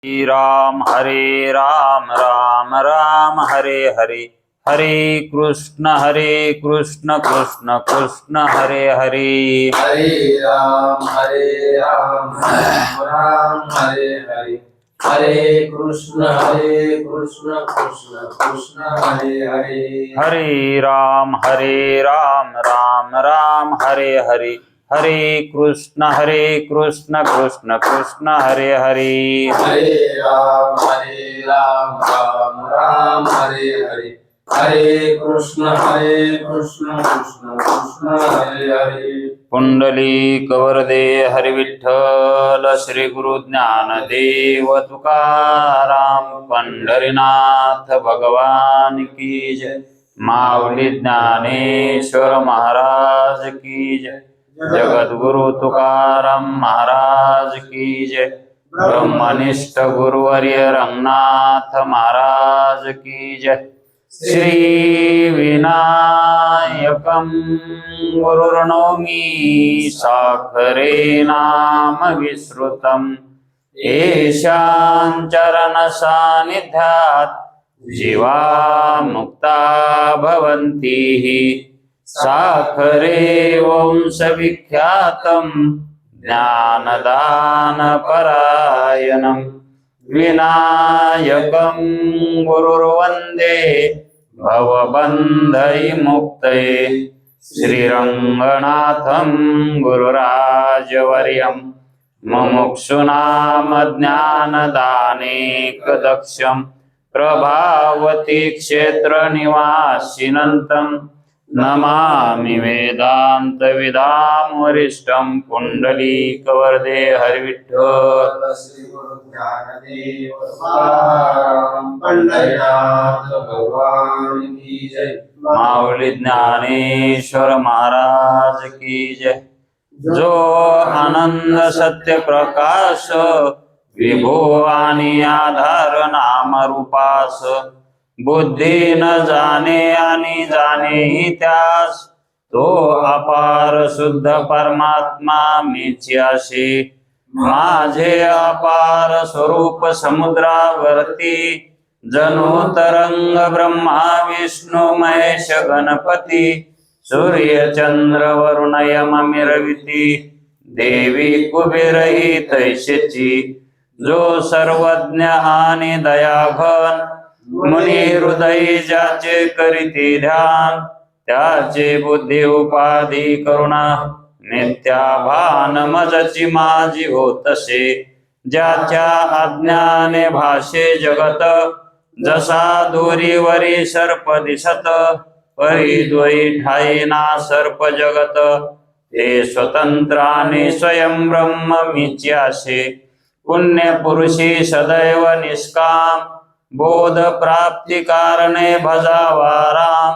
हरे राम राम राम हरे हरे, हरे कृष्ण कृष्ण कृष्ण हरे हरे। हरे राम राम राम हरे हरे, हरे कृष्ण कृष्ण कृष्ण हरे हरे। हरे राम राम राम हरे हरे, हरे कृष्ण कृष्ण कृष्ण हरे हरे। हरे राम राम राम हरे हरे, हरे कृष्ण कृष्ण कृष्ण हरे हरे। पुंडलिक वरदे हरि विठ्ठल, श्री गुरु ज्ञानदेव तुकाराम, पंढरीनाथ भगवान की जय। माऊली ज्ञानेश्वर महाराज की जय। जगद्गुरु तुकाराम महाराज की जय। ब्रह्मनिष्ठ गुरुवर्य रंगनाथ महाराज की जय। श्री विनायकं गुरुर्नौमि साखरे नाम विश्रुतम्, येषां चरण सान्निध्यात् जीवा मुक्ता भवन्ति। साखरे वंशविख्यातं ज्ञानदान परायणम्, विनायकं गुरुर्वन्दे भवबन्धविमुक्तये। श्रीरङ्गनाथं गुरुराजवर्यं मुमुक्षूणां ज्ञानदानेकदक्षं, प्रभावती क्षेत्रनिवासिनं नमामि वेदान्तविदां वरिष्ठं। पुण्डलीकवरदे हरिविठ्ठल, श्री गुरु ज्ञानदेव तुकाराम, पंढरीनाथ भगवान की जय। माऊली ज्ञानेश्वर महाराज की जय। जो आनंद सत्य प्रकाश, विभो आणि आधार नाम रूपास, बुद्धी न जाणे आणि जाणे त्यास, तो अपार शुद्ध परमात्मा मीच असे। माझे अपार स्वरूप समुद्रावरती, जणू तरंग ब्रह्मा विष्णू महेश गणपती, सूर्य चंद्र वरुण यम मिरविती, देवी कुबेर ही तैसेची। जो सर्वज्ञ आणि दयाघन, मुनी हृदयी ज्याचे करीती ध्यान, त्याचे बुद्धी उपाधी करुणा, नित्या भान मजची माझी होतसे। ज्याच्या अज्ञाने भाषे जगत, जसा दोरीवरी सर्प दिसत, परी द्वयी ठाई ना सर्प जगत, ते स्वतंत्राने स्वयं ब्रह्म मीच्यासे। पुण्य पुरुषी सदैव निष्काम, बोध प्राप्ती कारणे भजावा राम,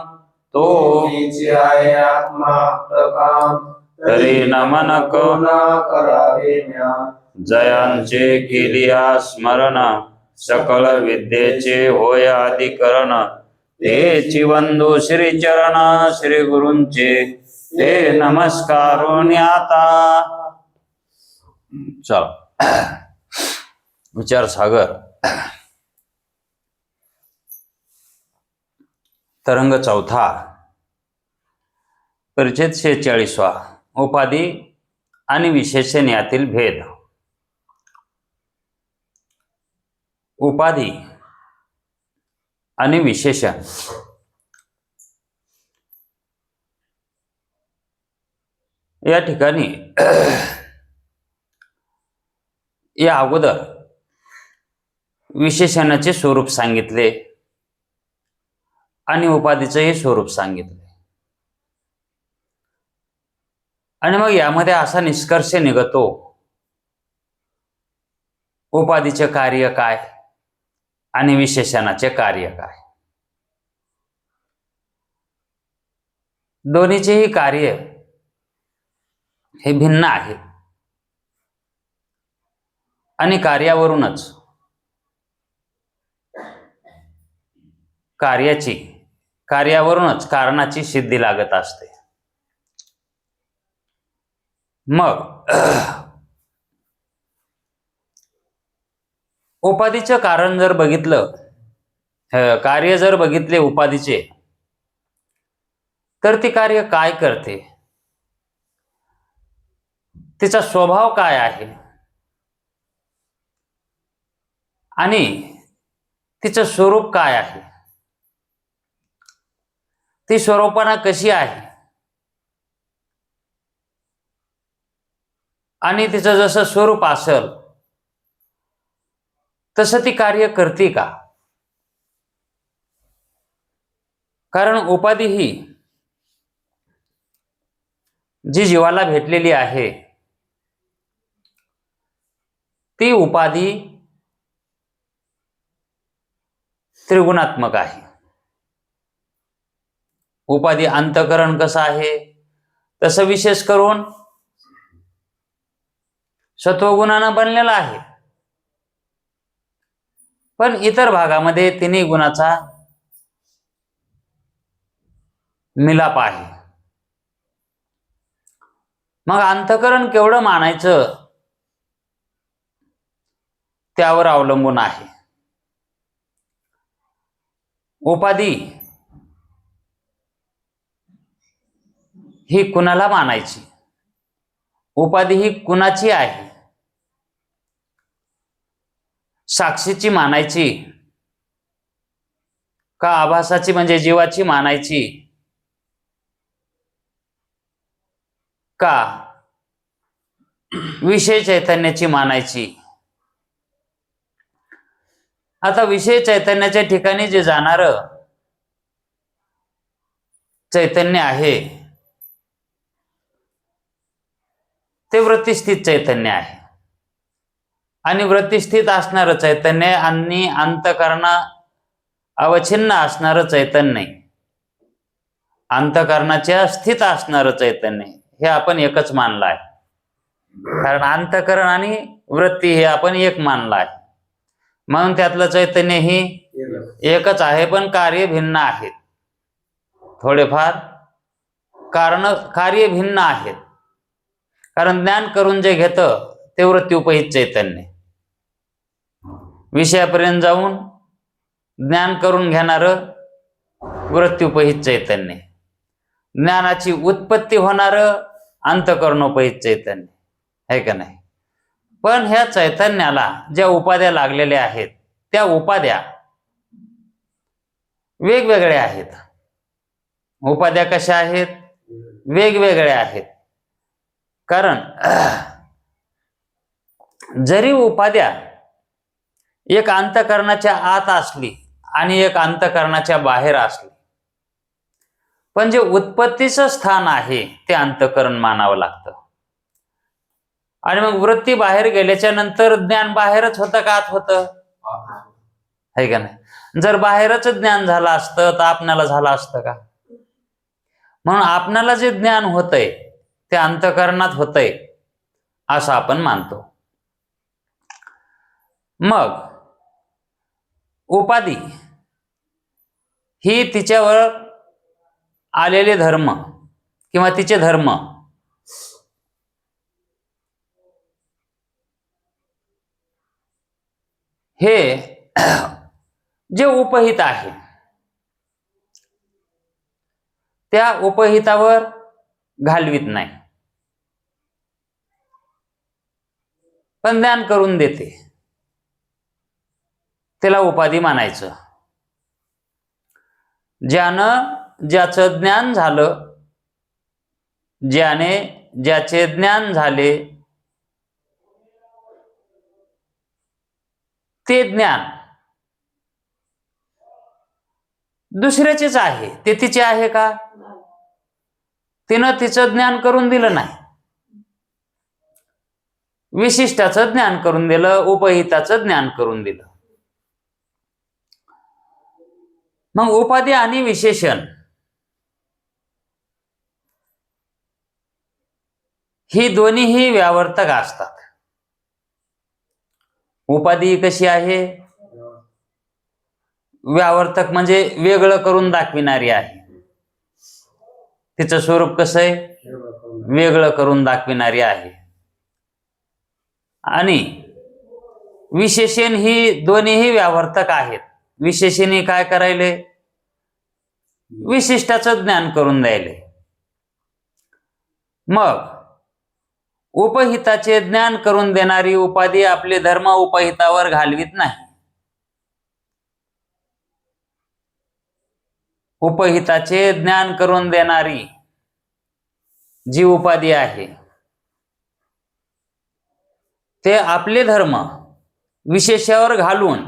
तो मीच आहे आत्मा प्रकाम, तरी नमन करुणा करावे ज्ञान। जयांचे केलिया स्मरण, सकल विद्येचे होय अधिकरण, तेची वंदू श्री चरण श्री गुरूंचे, ते नमस्कारून आता। चल विचार सागर तरंग चौथा, परिच्छेद 46वा, उपाधी आणि विशेषण यातील भेद। उपाधी आणि विशेषण या ठिकाणी या अगोदर विशेषणाचे स्वरूप सांगितले आणि उपाधीचेही स्वरूप सांगितले, आणि मग यामध्ये असा निष्कर्ष निघतो, उपाधीचे कार्य काय आणि विशेषणाचे कार्य काय। दोन्हीचेही कार्य हे भिन्न आहे, आणि कार्यावरूनच कार्यावरूनच कारणाची सिद्धी लागत असते। मग उपाधीचं कारण जर बघितलं, कार्य जर बघितले उपाधीचे, तर ती कार्य काय करते, तिचा स्वभाव काय आहे आणि तिचं स्वरूप काय आहे, ती स्वरूपाना कशी आहे आणि तिचं जसं स्वरूप असेल तसं ती कार्य करते का. कारण उपाधी ही जी जीवाला भेटलेली आहे ती उपाधी त्रिगुणात्मक आहे. उपाधी अंतःकरण कसं आहे तसं विशेष करून सत्वगुणानं बनलेला आहे, पण इतर भागामध्ये तिन्ही गुणाचा मिलाप आहे. मग अंतःकरण केवढं मानायचं त्यावर अवलंबून आहे. उपाधी ही कुणाला मानायची, उपाधी ही कुणाची आहे, साक्षीची मानायची का आभासाची म्हणजे जीवाची मानायची का विषय चैतन्याची मानायची. आता विषय चैतन्याच्या ठिकाणी जे जाणारं चैतन्य आहे ते वृत्तीस्थित चैतन्य आहे आणि वृत्तीस्थित असणारं चैतन्य आणि अंतःकरणा अवच्छिन्न असणारं चैतन्य, अंतःकरणाच्या स्थित असणारं चैतन्य हे आपण एकच मानलं आहे. कारण अंतःकरण आणि वृत्ती हे आपण एक मानलं आहे, म्हणून त्यातलं चैतन्य ही एकच आहे, पण कार्य भिन्न आहेत. थोडेफार कार्य भिन्न आहेत. कारण ज्ञान करून जे घेतं ते वृत्ती-उपहित चैतन्य, विषयापर्यंत जाऊन ज्ञान करून घेणारं वृत्ती-उपहित चैतन्य, ज्ञानाची उत्पत्ती होणारं अंतःकरणोपहित चैतन्य आहे का नाही. पण ह्या चैतन्याला ज्या उपाध्या लागलेल्या आहेत त्या उपाध्या वेगवेगळ्या आहेत. उपाध्या कशा आहेत, वेगवेगळ्या आहेत. कारण जरी उपाध्या एक अंतःकरणाच्या आत असली आणि एक अंतःकरणाच्या बाहेर असली, पण जे उत्पत्तीचं स्थान आहे ते अंतःकरण मानावं लागतं. आणि मग वृत्ती बाहेर गेल्याच्या नंतर ज्ञान बाहेरच होतं का आत होतं, आहे का नाही. जर बाहेरच ज्ञान झालं असतं तर आपणाला झालं असतं का. म्हणून आपणाला जे ज्ञान होतंय ते अंतःकरणात होतंय असं आपण मानतो. मग उपाधी ही तिच्यावर आलेले धर्म किंवा तिचे धर्म हे जे उपहित आहे त्या उपहितावर घालवीत नाही, पण ज्ञान करून देते, त्याला उपाधी मानायचं. ज्याचं ज्ञान झालं, ज्याचे ज्ञान झाले ते ज्ञान दुसऱ्याचेच आहे, ते तिचे आहे का. तिनं तिचं ज्ञान करून दिलं नाही, विशिष्टाचं ज्ञान करून दिलं, उपहिताचं ज्ञान करून दिलं. मग उपाधी आणि विशेषण ही दोन्हीही व्यावर्तक असतात. उपाधी कशी आहे, व्यावर्तक म्हणजे वेगळं करून दाखविणारी आहे. तिचं स्वरूप कसं आहे, वेगळं करून दाखविणारी आहे. आणि विशेषण ही दोन्हीही व्यावर्तक आहेत. विशेषणी काय करायले? विशिष्टाचं ज्ञान करून द्यायले. मग उपहिताचे ज्ञान करून देणारी उपाधी आपले धर्म उपहितावर घालवीत नाही. उपहिताचे ज्ञान करून देणारी जी उपाधी आहे ते आपले धर्म विशेषावर घालून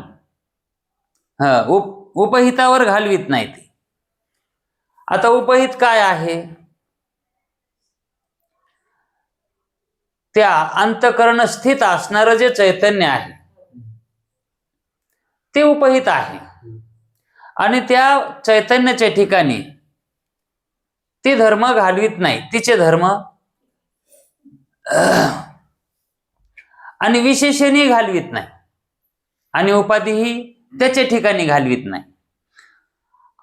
उपहितावर घालवीत नाही. ते आता उपहित काय आहे? त्या अंतःकरण स्थित असणारं जे चैतन्य आहे ते उपहित आहे. आणि त्या चैतन्याच्या ठिकाणी ती धर्म घालवीत नाही. तिचे धर्म आणि विशेषणही घालवीत नाही आणि उपाधीही त्याच्या ठिकाणी घालवीत नाही.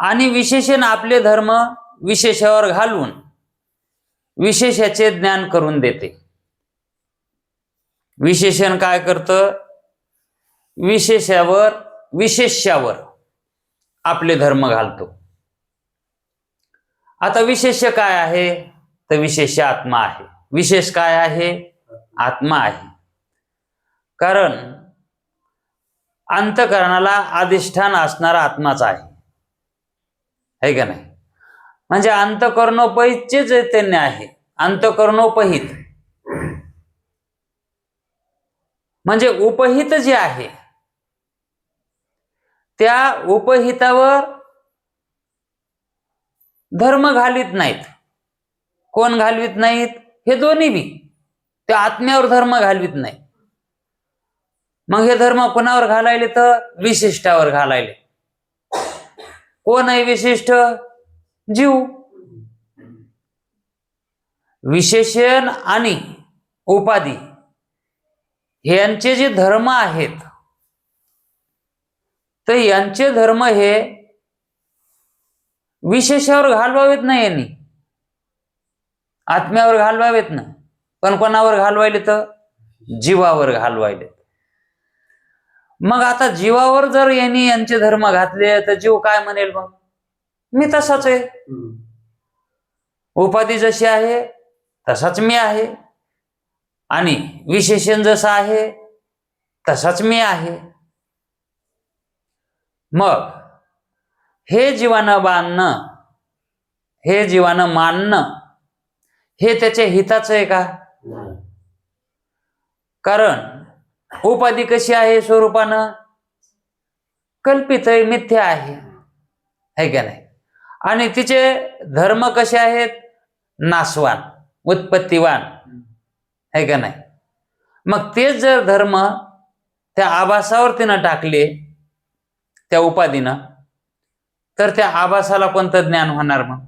आणि विशेषण आपले धर्म विशेषावर घालून विशेषाचे ज्ञान करून देते. विशेषण काय करतं? विशेष्यावर आपले धर्म घालतो. आता विशेष्य काय आहे? तर विशेष्य आत्मा आहे. विशेष काय आहे? आत्मा आहे. कारण अंतःकरणाला अधिष्ठान असणारा आत्माच आहे का नाही? म्हणजे अंतःकरणोपहितचे चैतन्य आहे. अंतःकरणोपहित म्हणजे उपहित जे आहे त्या उपहितावर धर्म घालवीत नाहीत. कोण घालवीत नाहीत? हे दोन्ही बी. त्या आत्म्यावर धर्म घालवीत नाही. मग हे धर्म कोणावर घालायले? तर विशिष्टावर घालायले. कोण आहे विशिष्ट? जीव. विशेषण आणि उपाधी यांचे जे धर्म आहेत तर यांचे धर्म हे विशेषावर घालवावेत नाही. यांनी आत्म्यावर घालवावेत ना. पण कोणावर घालवायले? तर जीवावर घालवायले. मग आता जीवावर जर यांनी यांचे धर्म घातले तर जीव काय म्हणेल? मग मी तसाच आहे. उपाधी जशी आहे तसाच मी आहे आणि विशेषण जसं आहे तसाच मी आहे. मग हे जीवानं मानणं हे त्याच्या हिताचं आहे का? कारण उपाधी कशी आहे? स्वरूपानं कल्पित आहे, मिथ्या आहे का नाही? आणि तिचे धर्म कसे आहेत? नाशवान, उत्पत्तीवान आहे का नाही? मग तेच जर धर्म त्या आभासावर तिनं टाकले त्या उपाधीनं तर त्या आभासाला कोणतं ज्ञान होणार? मग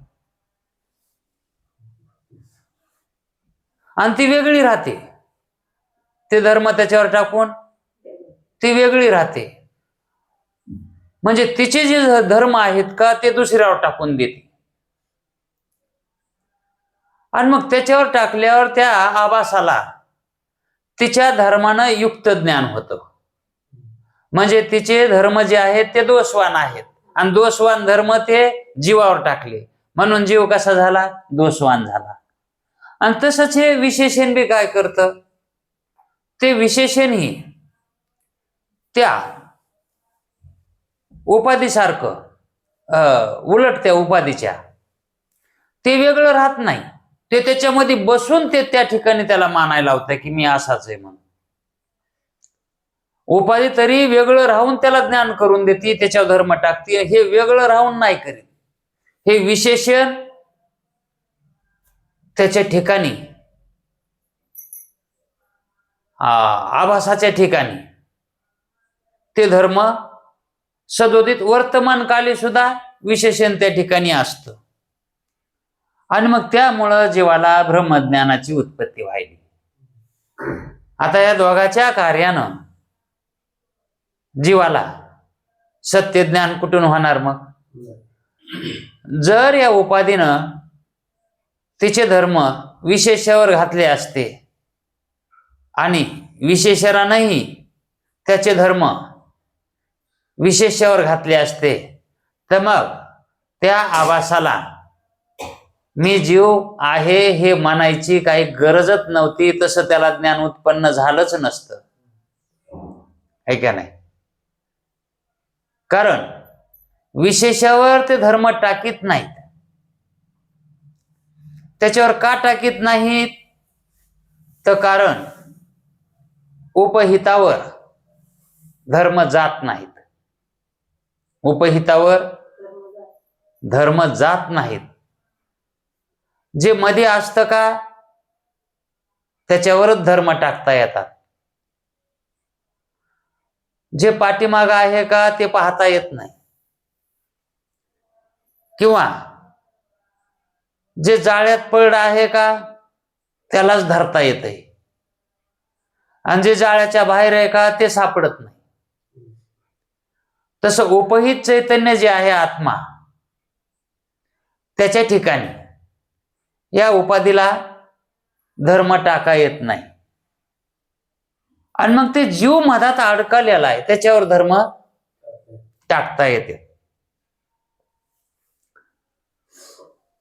आणि ती वेगळी राहते. ते धर्म त्याच्यावर टाकून ती वेगळी राहते. म्हणजे तिचे जे धर्म आहेत का ते दुसऱ्यावर टाकून देते. आणि मग त्याच्यावर टाकल्यावर त्या आभासाला तिच्या धर्मानं युक्त ज्ञान होतं. म्हणजे तिचे धर्म जे आहेत ते दोषवान आहेत आणि दोषवान धर्म ते जीवावर टाकले म्हणून जीव कसा झाला? दोषवान झाला. आणि तसंच हे विशेषण बी काय करतं? ते विशेषण ही त्या उपाधीसारखं उलट त्या उपाधीच्या ते वेगळं राहत नाही. ते त्याच्यामध्ये बसून ते त्या ठिकाणी त्याला मानायला लावतं की मी असाच आहे म्हणून. उपाधी तरी वेगळं राहून त्याला ज्ञान करून देते, त्याच्यावर धर्म टाकते. हे वेगळं राहून नाही करीत. हे विशेषण त्याच्या ठिकाणी आभासाच्या ठिकाणी ते धर्म सदोदित वर्तमानकाली सुद्धा विशेषण त्या ठिकाणी असतं. आणि मग त्यामुळं जीवाला ब्रह्मज्ञानाची उत्पत्ती व्हायली. आता या दोघांच्या कार्यानं जीवाला सत्य ज्ञान कुठून होणार? मग जर या उपाधीनं तिचे धर्म विशेषावर घातले असते आणि विशेषणानंही त्याचे धर्म विशेषावर घातले असते तर मग त्या आभासाला मी जीव आहे हे म्हणायची काही गरजच नव्हती, तसं त्याला ज्ञान उत्पन्न झालंच नसतं, है का नाही? कारण विशेषावर ते धर्म टाकीत नाहीत. त्याच्यावर का टाकीत नाहीत? तर कारण उपहितावर धर्म जात नाहीत. उपहितावर धर्म जात नाहीत. जे मध्ये असतं का त्याच्यावरच धर्म टाकता येतात. जे पाठीमाग आहे का ते पाहता येत नाही, किंवा जे जाळ्यात पडलं आहे का त्यालाच धरता येते, आणि जे जाळ्याच्या बाहेर आहे का ते सापडत नाही. तसं उपहित चैतन्य जे आहे आत्मा, त्याच्या ठिकाणी या उपाधीला धर्म टाका येत नाही. आणि मग ते जीव मधात अडकलेला आहे त्याच्यावर धर्म टाकता येते.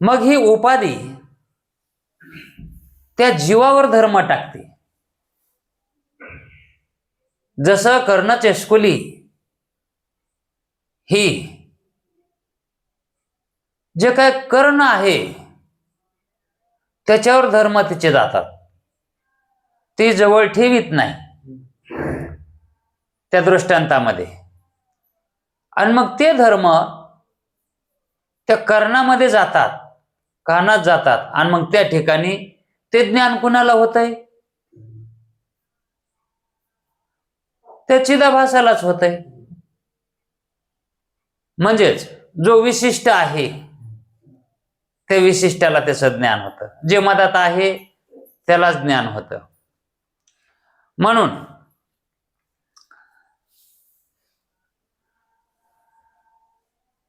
मग ही उपाधी त्या जीवावर धर्म टाकते. जसं कर्णचेष्कुली ही जे काय कर्ण आहे त्याच्यावर धर्म तिचे जातात, ती जवळ ठेवीत नाही त्या दृष्टांतामध्ये. आणि मग ते धर्म त्या कर्णामध्ये जातात, कानात जातात, आणि मग त्या ठिकाणी ते ज्ञान कुणाला होतंय? त्या चिदाभासालाच होतंय. म्हणजेच जो विशिष्ट आहे त्या विशिष्टाला त्याचं ज्ञान होतं, जे मधात आहे त्यालाच ज्ञान होतं. म्हणून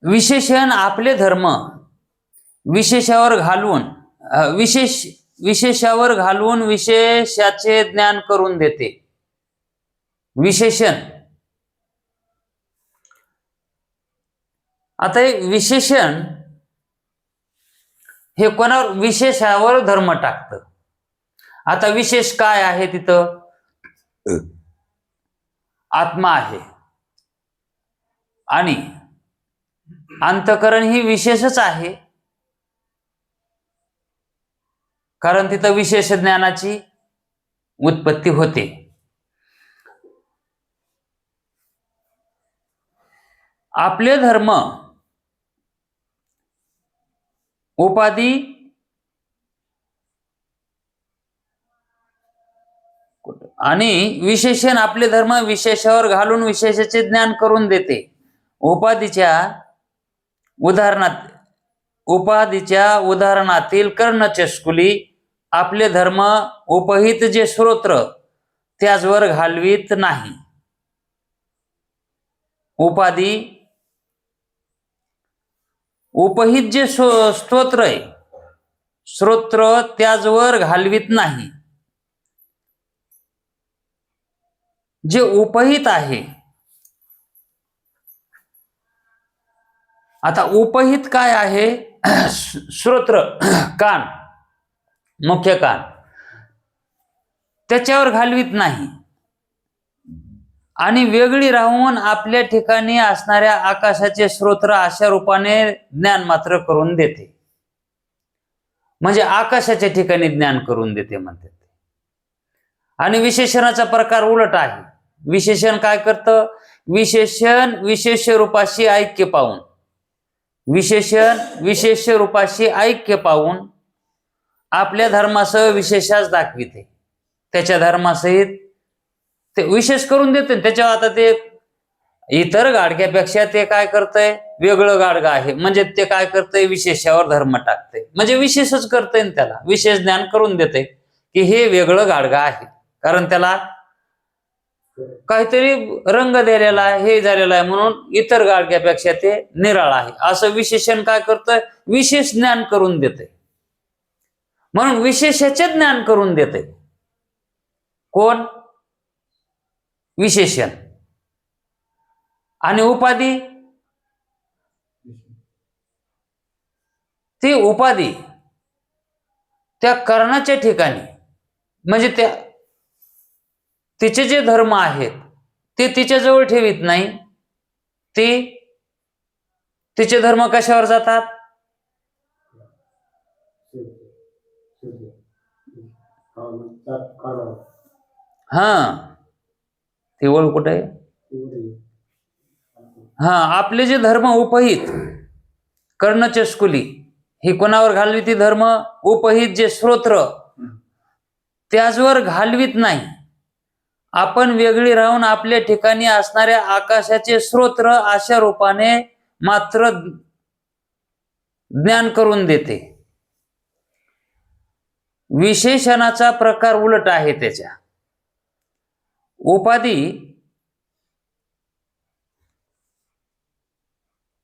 विशेषण आपले धर्म विशेषावर घालून विशेषाचे ज्ञान करून देते. विशेषण, आता हे विशेषण हे कोणावर? विशेषावर धर्म टाकतं. आता विशेष काय आहे? तिथं आत्मा आहे, आणि अंतःकरण ही विशेषच आहे, कारण तिथं विशेष ज्ञानाची उत्पत्ती होते. आपले धर्म उपाधी आणि विशेषण आपले धर्म विशेषावर घालून विशेषाचे ज्ञान करून देते. उपाधीच्या उदाहरणातील कर्णचेष्कुली आपले धर्म उपहित जे श्रोत्र त्याचवर घालवीत नाही. उपहित जे स्तोत्र आहे, श्रोत्र त्याचवर घालवीत नाही. जे उपहित आहे, आता उपहित काय आहे? श्रोत्र, कान, मुख्य कान, त्याच्यावर घालवीत नाही. आणि वेगळी राहून आपल्या ठिकाणी असणाऱ्या आकाशाचे श्रोत्र अशा रूपाने ज्ञान मात्र करून देते. म्हणजे आकाशाच्या ठिकाणी ज्ञान करून देते म्हणतात. आणि विशेषणाचा प्रकार उलट आहे. विशेषण काय करतं? विशेषण विशेष रूपाशी ऐक्य पाहून, विशेषण विशेष रूपाशी ऐक्य पाहून आपल्या धर्मासह विशेषाच दाखविते. त्याच्या धर्मासहित ते विशेष करून देते. त्याच्या आता ते इतर गाडग्यापेक्षा ते काय करतंय? वेगळं गाडगं आहे, म्हणजे ते काय करतंय? विशेषावर धर्म टाकते. म्हणजे विशेषच करतंय, त्याला विशेष ज्ञान करून देते की हे वेगळं गाडगं आहे, कारण त्याला काहीतरी रंग दिलेला आहे, हे झालेलं आहे, म्हणून इतर गाडग्यापेक्षा ते निराळ आहे. असं विशेषण काय करतंय? विशेष ज्ञान करून देते. म्हणून विशेषाचे ज्ञान करून देते कोण? विशेषण. आणि उपाधी, ती उपाधी त्या कर्णाच्या ठिकाणी, म्हणजे त्या तिचे जे धर्म आहेत ते तिच्याजवळ ठेवीत नाही, तिचे धर्म कशावर जातात? हा, ती ओळ कुठे आहे? हा, आपले जे धर्म उपहित कर्णचस्कुली हे कोणावर घालवी? ती धर्म उपहित जे स्तोत्र त्याचवर घालवीत नाही. आपण वेगळी राहून आपल्या ठिकाणी असणाऱ्या आकाशाचे स्तोत्र अशा रूपाने मात्र ज्ञान करून देते. विशेषणाचा प्रकार उलट आहे. त्याच्या उपाधी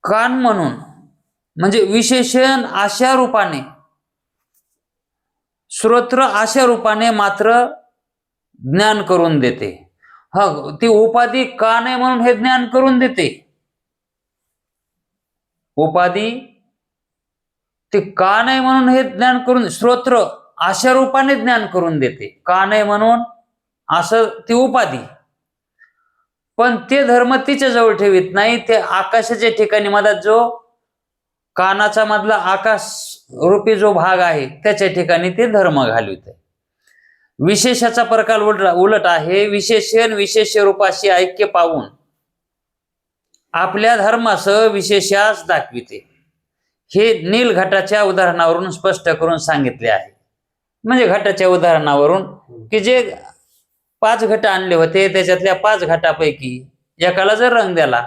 कान म्हणून, म्हणजे विशेषण अशा रूपाने, स्तोत्र अशा रूपाने मात्र ज्ञान करून देते. हा, ती उपाधी कान आहे म्हणून हे ज्ञान करून देते. उपाधी ती कान आहे म्हणून हे ज्ञान करून, स्तोत्र अशा रूपाने ज्ञान करून देते. कान आहे म्हणून असं ती उपाधी, पण ते धर्म तिच्या जवळ ठेवीत नाही. ते आकाशाच्या ठिकाणी मधात जो कानाचा मधला आकाश रूपी जो भाग आहे त्याच्या ठिकाणी ते धर्म घालवित आहे. विशेषाचा प्रकार उलट आहे. विशेषण विशेष रूपाशी ऐक्य पाहून आपल्या धर्मासह विशेषास दाखविते. हे नील घटाच्या उदाहरणावरून स्पष्ट करून सांगितले आहे. म्हणजे घटाच्या उदाहरणावरून की जे 5 घट आणले होते त्याच्यातल्या 5 घटापैकी एकाला जर रंग दिला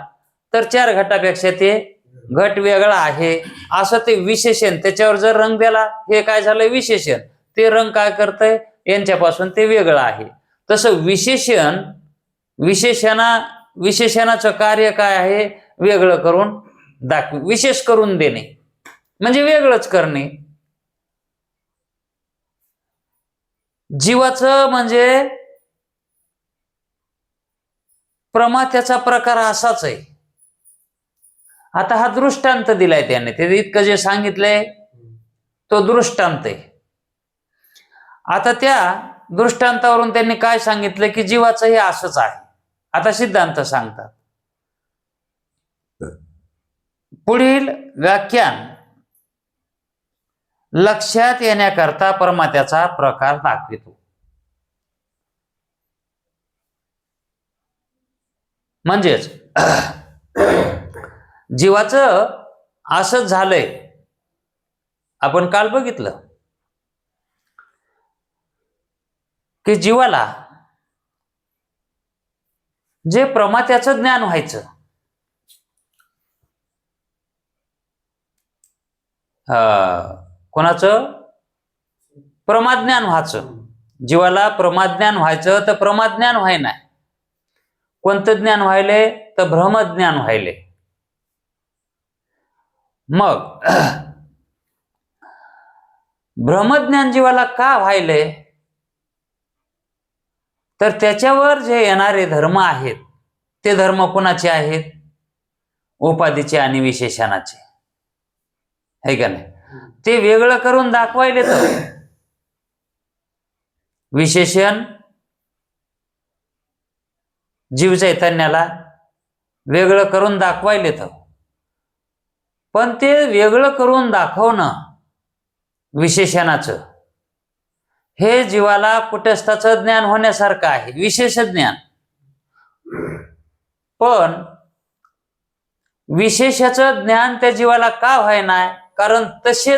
तर 4 घटापेक्षा ते घट वेगळा आहे असं ते विशेषण. त्याच्यावर जर रंग दिला, हे काय झालं? विशेषण. ते रंग काय करतंय? यांच्यापासून ते वेगळं आहे. तसं विशेषणाचं कार्य काय आहे? वेगळं करून विशेष करून देणे, म्हणजे वेगळंच करणे. जीवाचं म्हणजे प्रमात्याचा प्रकार असाच आहे. आता हा दृष्टांत दिलाय त्याने, ते इतकं जे सांगितलंय तो दृष्टांत आहे. आता त्या दृष्टांतावरून त्यांनी काय सांगितलं की जीवाचं हे असंच आहे. आता सिद्धांत सांगतात. पुढील व्याख्यान लक्षात येण्याकरता परमात्याचा प्रकार दाखवितो. म्हणजेच जीवाचं असंच झालंय. आपण काल बघितलं की जीवाला जे प्रमात्याचं ज्ञान व्हायचं, कोणाचं? प्रमाज्ञान व्हायचं. जीवाला प्रमाज्ञान व्हायचं, तर प्रमाज्ञान व्हाय नाही. कोणतं ज्ञान व्हायले? तर भ्रमज्ञान व्हायले. मग भ्रमज्ञान जीवाला का व्हायले? तर त्याच्यावर जे येणारे धर्म आहेत ते धर्म कोणाचे आहेत? उपाधीचे आणि विशेषणाचे, है का नाही? ते वेगळं करून दाखवायले. तर विशेषण जीव चैतन्याला वेगळं करून दाखवायले. तर पण ते वेगळं करून दाखवणं विशेषणाचं हे जीवाला कुटस्थाचं ज्ञान होण्यासारखं आहे, विशेष ज्ञान. पण विशेषाचं ज्ञान त्या जीवाला का व्हाय नाही? कारण तसे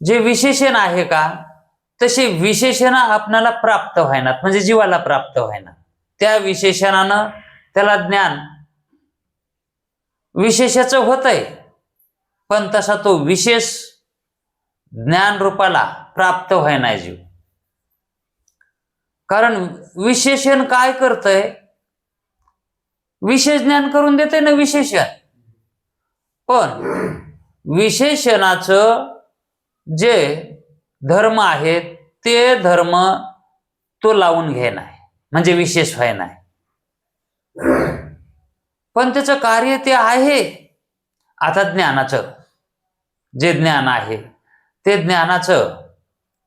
जे विशेषण आहे का, तसे विशेषण आपणाला प्राप्त व्हायनात, म्हणजे जीवाला प्राप्त व्हायनात. त्या विशेषणानं त्याला ज्ञान विशेषाचं होतंय, पण तसा तो विशेष ज्ञान रूपाला प्राप्त व्हाय नाही जीव. कारण विशेषण काय करतंय? विशेष ज्ञान करून देते ना विशेषण. पण विशेषणाचं जे धर्म आहेत ते धर्म तो लावून घे नाही, म्हणजे विशेष व्हाय नाही. पण त्याचं कार्य ते आहे. आता ज्ञानाचं जे ज्ञान आहे ते ज्ञानाचं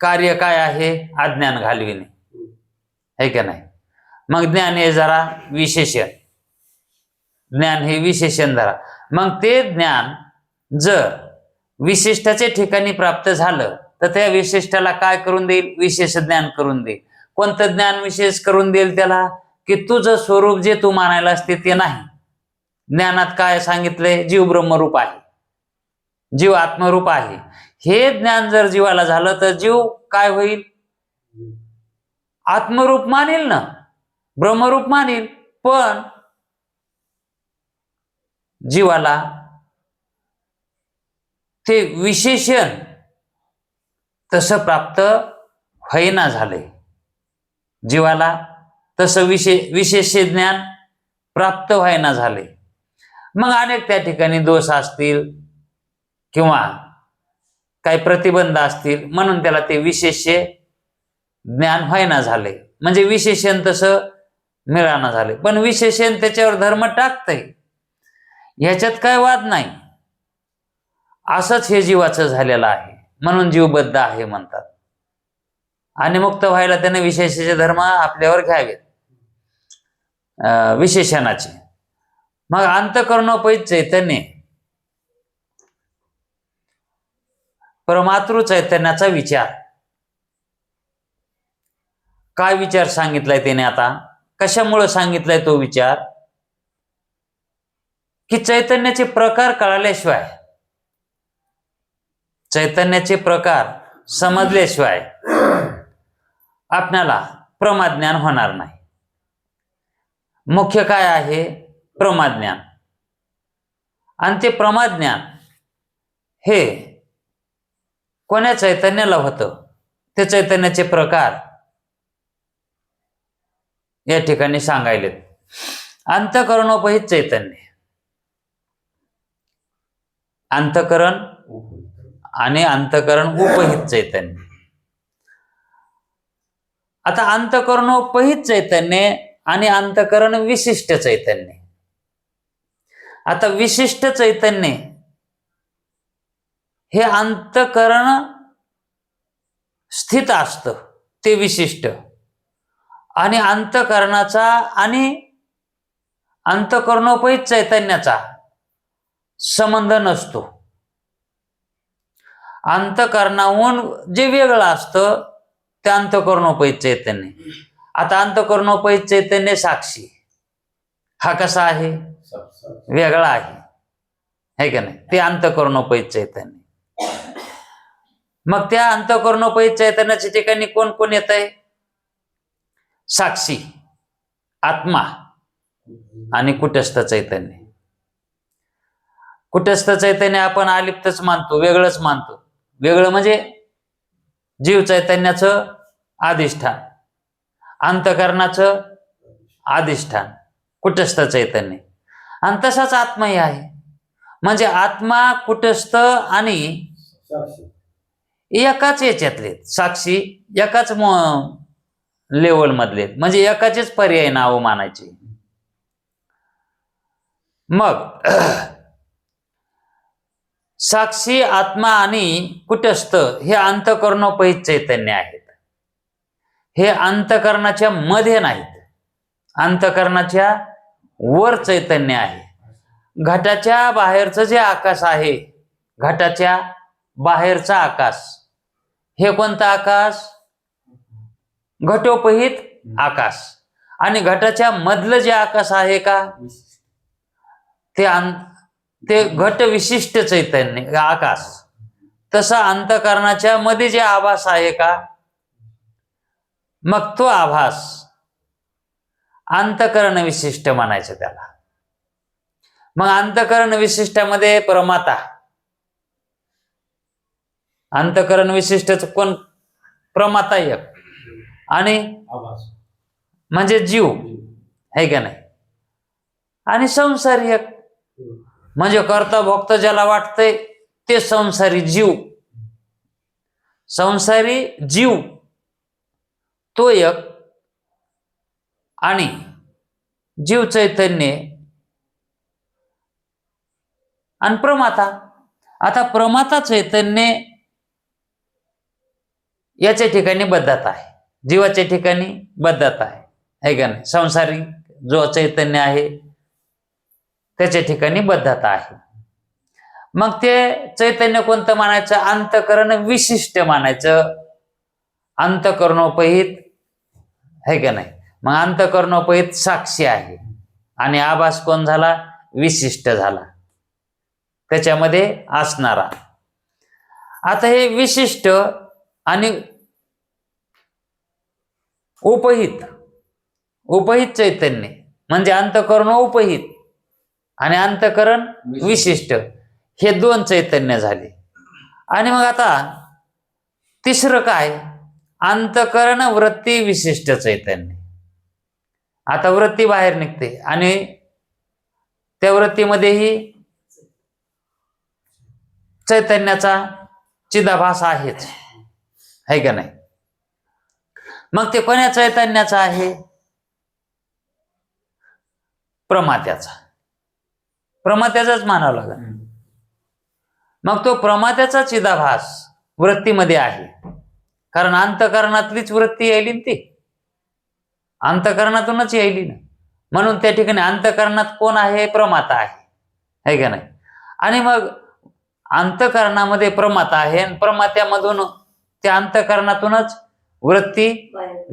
कार्य काय आहे? अज्ञान घालविणे, है का नाही? मग ज्ञान हे जरा विशेषण, ज्ञान हे विशेषण धरा. मग ते ज्ञान जर विशिष्टाच्या ठिकाणी प्राप्त झालं तर त्या विशिष्टाला काय करून देईल? विशेष ज्ञान करून देईल. कोणतं ज्ञान विशेष करून देईल त्याला? की तुझं स्वरूप जे तू मानायला असते ते नाही. ज्ञानात काय सांगितलंय? जीव ब्रह्मरूप आहे, जीव आत्मरूप आहे. हे ज्ञान जर जीवाला झालं तर जीव काय होईल? आत्मरूप मानेल ना, ब्रह्मरूप मानेल. पण जीवाला ते विशेषण तसं प्राप्त होईना झाले. जीवाला तसं विशेष ज्ञान प्राप्त व्हायना झाले. मग अनेक त्या ठिकाणी दोष असतील किंवा काही प्रतिबंध असतील, म्हणून त्याला ते विशेष ज्ञान व्हायना झाले, म्हणजे विशेषण तसं मिळाना झाले. पण विशेषण त्याच्यावर धर्म टाकतंय, ह्याच्यात काय वाद नाही. असंच हे जीवाचं झालेलं आहे, म्हणून जीवबद्ध आहे म्हणतात. आणि मुक्त व्हायला त्याने विशेषाचे धर्म आपल्यावर घ्यावेत, विशेषणाचे. मग अंतःकरणोपहित चैतन्य, परमातृ चैतन्याचा विचार. काय विचार सांगितलाय त्याने? आता कशामुळे सांगितलाय तो विचार? की चैतन्याचे प्रकार कळाल्याशिवाय, चैतन्याचे प्रकार समजल्याशिवाय आपल्याला प्रमाज्ञान होणार नाही. मुख्य काय आहे? प्रमाज्ञान. आणि ते प्रमाज्ञान हे कोण्या चैतन्याला होतं? ते चैतन्याचे प्रकार या ठिकाणी सांगायलेत. अंतःकरणोपहित चैतन्य, अंतःकरण आणि अंतःकरण उपहित चैतन्य. आता अंतःकरणोपहित चैतन्य आणि अंतःकरण विशिष्ट चैतन्य. आता विशिष्ट चैतन्य हे अंतःकरण स्थित असतं, ते विशिष्ट. आणि अंतःकरणाचा आणि अंतःकरणोपहित चैतन्याचा संबंध नसतो. अंतःकरणाहून जे वेगळं असतं ते अंतःकरणोपहित चैतन्य. आता अंतःकरणोपहित चैतन्य साक्षी, हा कसा आहे? वेगळा आहे का नाही? ते अंतःकरणोपहित चैतन्य. मग त्या अंतःकरणोपहित चैतन्याच्या ठिकाणी कोण कोण येत आहे? साक्षी, आत्मा आणि कुटस्थ चैतन्य. कुटस्थ चैतन्य आपण अलिप्तच मानतो, वेगळंच मानतो. वेगळं म्हणजे जीव चैतन्याचं अधिष्ठान, अंतःकरणाचं अधिष्ठान कुटस्थ चैतन्य. आणि तसाच आत्माही आहे. म्हणजे आत्मा, कुटस्थ आणि एकाच याच्यातले साक्षी, एकाच लेवल मधले, म्हणजे एकाचेच पर्याय नाव मानायचे. मग साक्षी, आत्मा आणि कुटस्थ हे अंतःकरणोपहित चैतन्य आहेत. हे अंतःकरणाच्या मध्ये नाहीत, अंतःकरणाच्या वर चैतन्य आहे. घटाच्या बाहेरचं जे आकाश आहे, घटाच्या बाहेरचा आकाश, हे कोणता आकाश? घटोपहित आकाश. आणि घटाच्या मधलं जे आकाश आहे का, ते घट विशिष्ट चैतन्य आकाश. तसा अंतःकरणाच्या मध्ये जे आभास आहे का, मग तो आभास अंतःकरण विशिष्ट म्हणायचं त्याला. मग अंतःकरण विशिष्टामध्ये प्रमाता, अंतःकरण विशिष्टच कोण? प्रमाता एक, आणि म्हणजे जीव, है का नाही? आणि संसारी एक, म्हणजे कर्ता भोक्ता ज्याला वाटतंय ते संसारी जीव. संसारी जीव तो एक, आणि जीव चैतन्य आणि प्रमाता. आता प्रमाता चैतन्य याच्या ठिकाणी बद्धता आहे, जीवाच्या ठिकाणी बद्धता आहे का नाही? संसारिक जो चैतन्य आहे त्याच्या ठिकाणी बद्धता आहे. मग ते चैतन्य कोणतं मानायचं? अंतःकरण विशिष्ट मानायचं, अंतःकरणोपहित आहे का नाही? मग अंतःकरणोपहित साक्षी आहे आणि आभास कोण झाला? विशिष्ट झाला, त्याच्यामध्ये असणारा. आता हे विशिष्ट आणि उपहित चैतन्य म्हणजे अंतःकरण उपहित आणि अंतःकरण विशिष्ट, हे दोन चैतन्य झाले. आणि मग आता तिसरं काय? अंतःकरण वृत्ती विशिष्ट चैतन्य. आता वृत्ती बाहेर निघते आणि त्या वृत्तीमध्येही चैतन्याचा चिदाभास आहेच, आहे का नाही? मग ते कोण्या चैतन्याचा आहे? प्रमात्याचा. प्रमात्याचाच मानावं लागेल. मग तो प्रमात्याचा चिदाभास वृत्तीमध्ये आहे, कारण अंतःकरणातलीच वृत्ती यायली ना, ती अंतःकरणातूनच यायली ना. म्हणून त्या ठिकाणी अंतःकरणात कोण आहे? प्रमाता आहे का नाही? आणि मग अंतःकरणामध्ये प्रमाता आहे आणि प्रमात्यामधून त्या अंतःकरणातूनच वृत्ती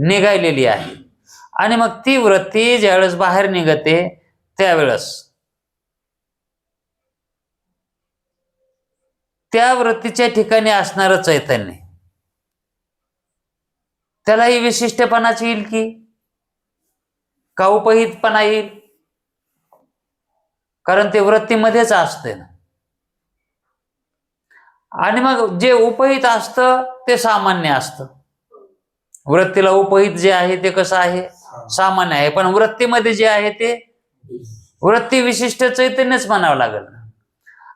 निघालेली आहे. आणि मग ती वृत्ती ज्यावेळेस बाहेर निघते त्यावेळेस त्या वृत्तीच्या ठिकाणी असणारं चैतन्य त्यालाही विशिष्टपणाच येईल की का उपहितपणा येईल? कारण ते वृत्तीमध्येच असते ना. आणि मग जे उपहित असतं ते सामान्य असतं. वृत्तीला उपहित जे आहे ते कसं आहे? सामान्य आहे. पण वृत्तीमध्ये जे आहे ते वृत्ती विशिष्ट चैतन्यच म्हणावं लागेल.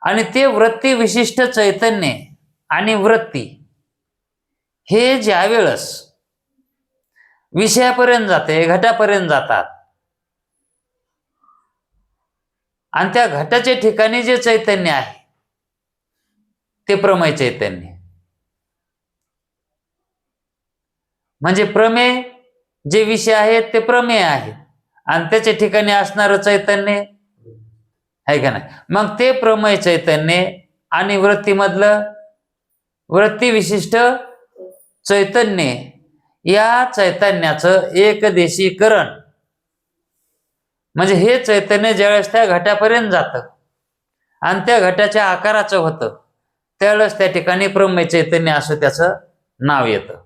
आणि ते वृत्ती विशिष्ट चैतन्य आणि वृत्ती हे ज्या वेळेस विषयापर्यंत जाते, घटापर्यंत जातात, आणि त्या घटाच्या ठिकाणी जे चैतन्य आहे ते प्रमेय चैतन्य. म्हणजे प्रमेय जे विषय आहेत ते प्रमेय आहेत आणि त्याच्या ठिकाणी असणारं चैतन्य आहे का नाही? मग ते प्रमेय चैतन्य आणि वृत्तीमधलं वृत्ती विशिष्ट चैतन्य, या चैतन्याचं एकदेशीकरण म्हणजे हे चैतन्य ज्यावेळेस त्या घटापर्यंत जातं आणि त्या घटाच्या आकाराचं होतं त्यावेळेस त्या ठिकाणी प्रमेय चैतन्य असं त्याचं नाव येतं.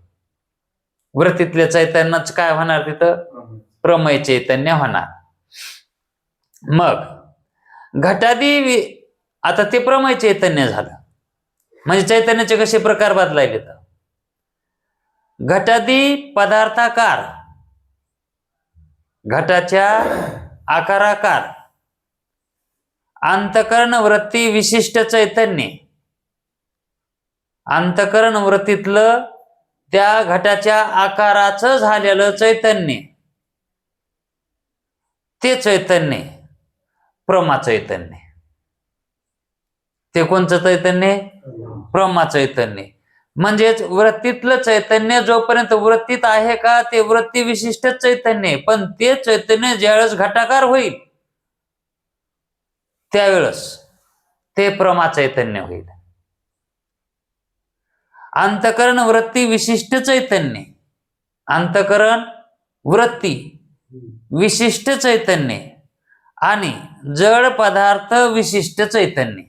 वृत्तीतले चैतन्यच काय होणार? तिथं प्रमेय चैतन्य होणार. मग घटादी आता ते प्रमेय चैतन्य झालं. म्हणजे चैतन्याचे कसे प्रकार बदलायले? तर घटादी पदार्थाकार, घटाच्या आकाराकार, अंतःकरण वृत्ती विशिष्ट चैतन्य, अंतःकरण वृत्तीतलं त्या घटाच्या आकाराचं झालेलं चैतन्य, ते चैतन्य प्रमा चैतन्य. ते कोणचं चैतन्य? प्रमा चैतन्य. म्हणजेच वृत्तीतलं चैतन्य जोपर्यंत वृत्तीत आहे का ते वृत्ती विशिष्ट चैतन्य, पण ते चैतन्य ज्यावेळेस घटाकार होईल त्यावेळेस ते प्रमा चैतन्य होईल. अंतःकरण वृत्ती विशिष्ट चैतन्य, अंतःकरण वृत्ती विशिष्ट चैतन्य आणि जड पदार्थ विशिष्ट चैतन्य.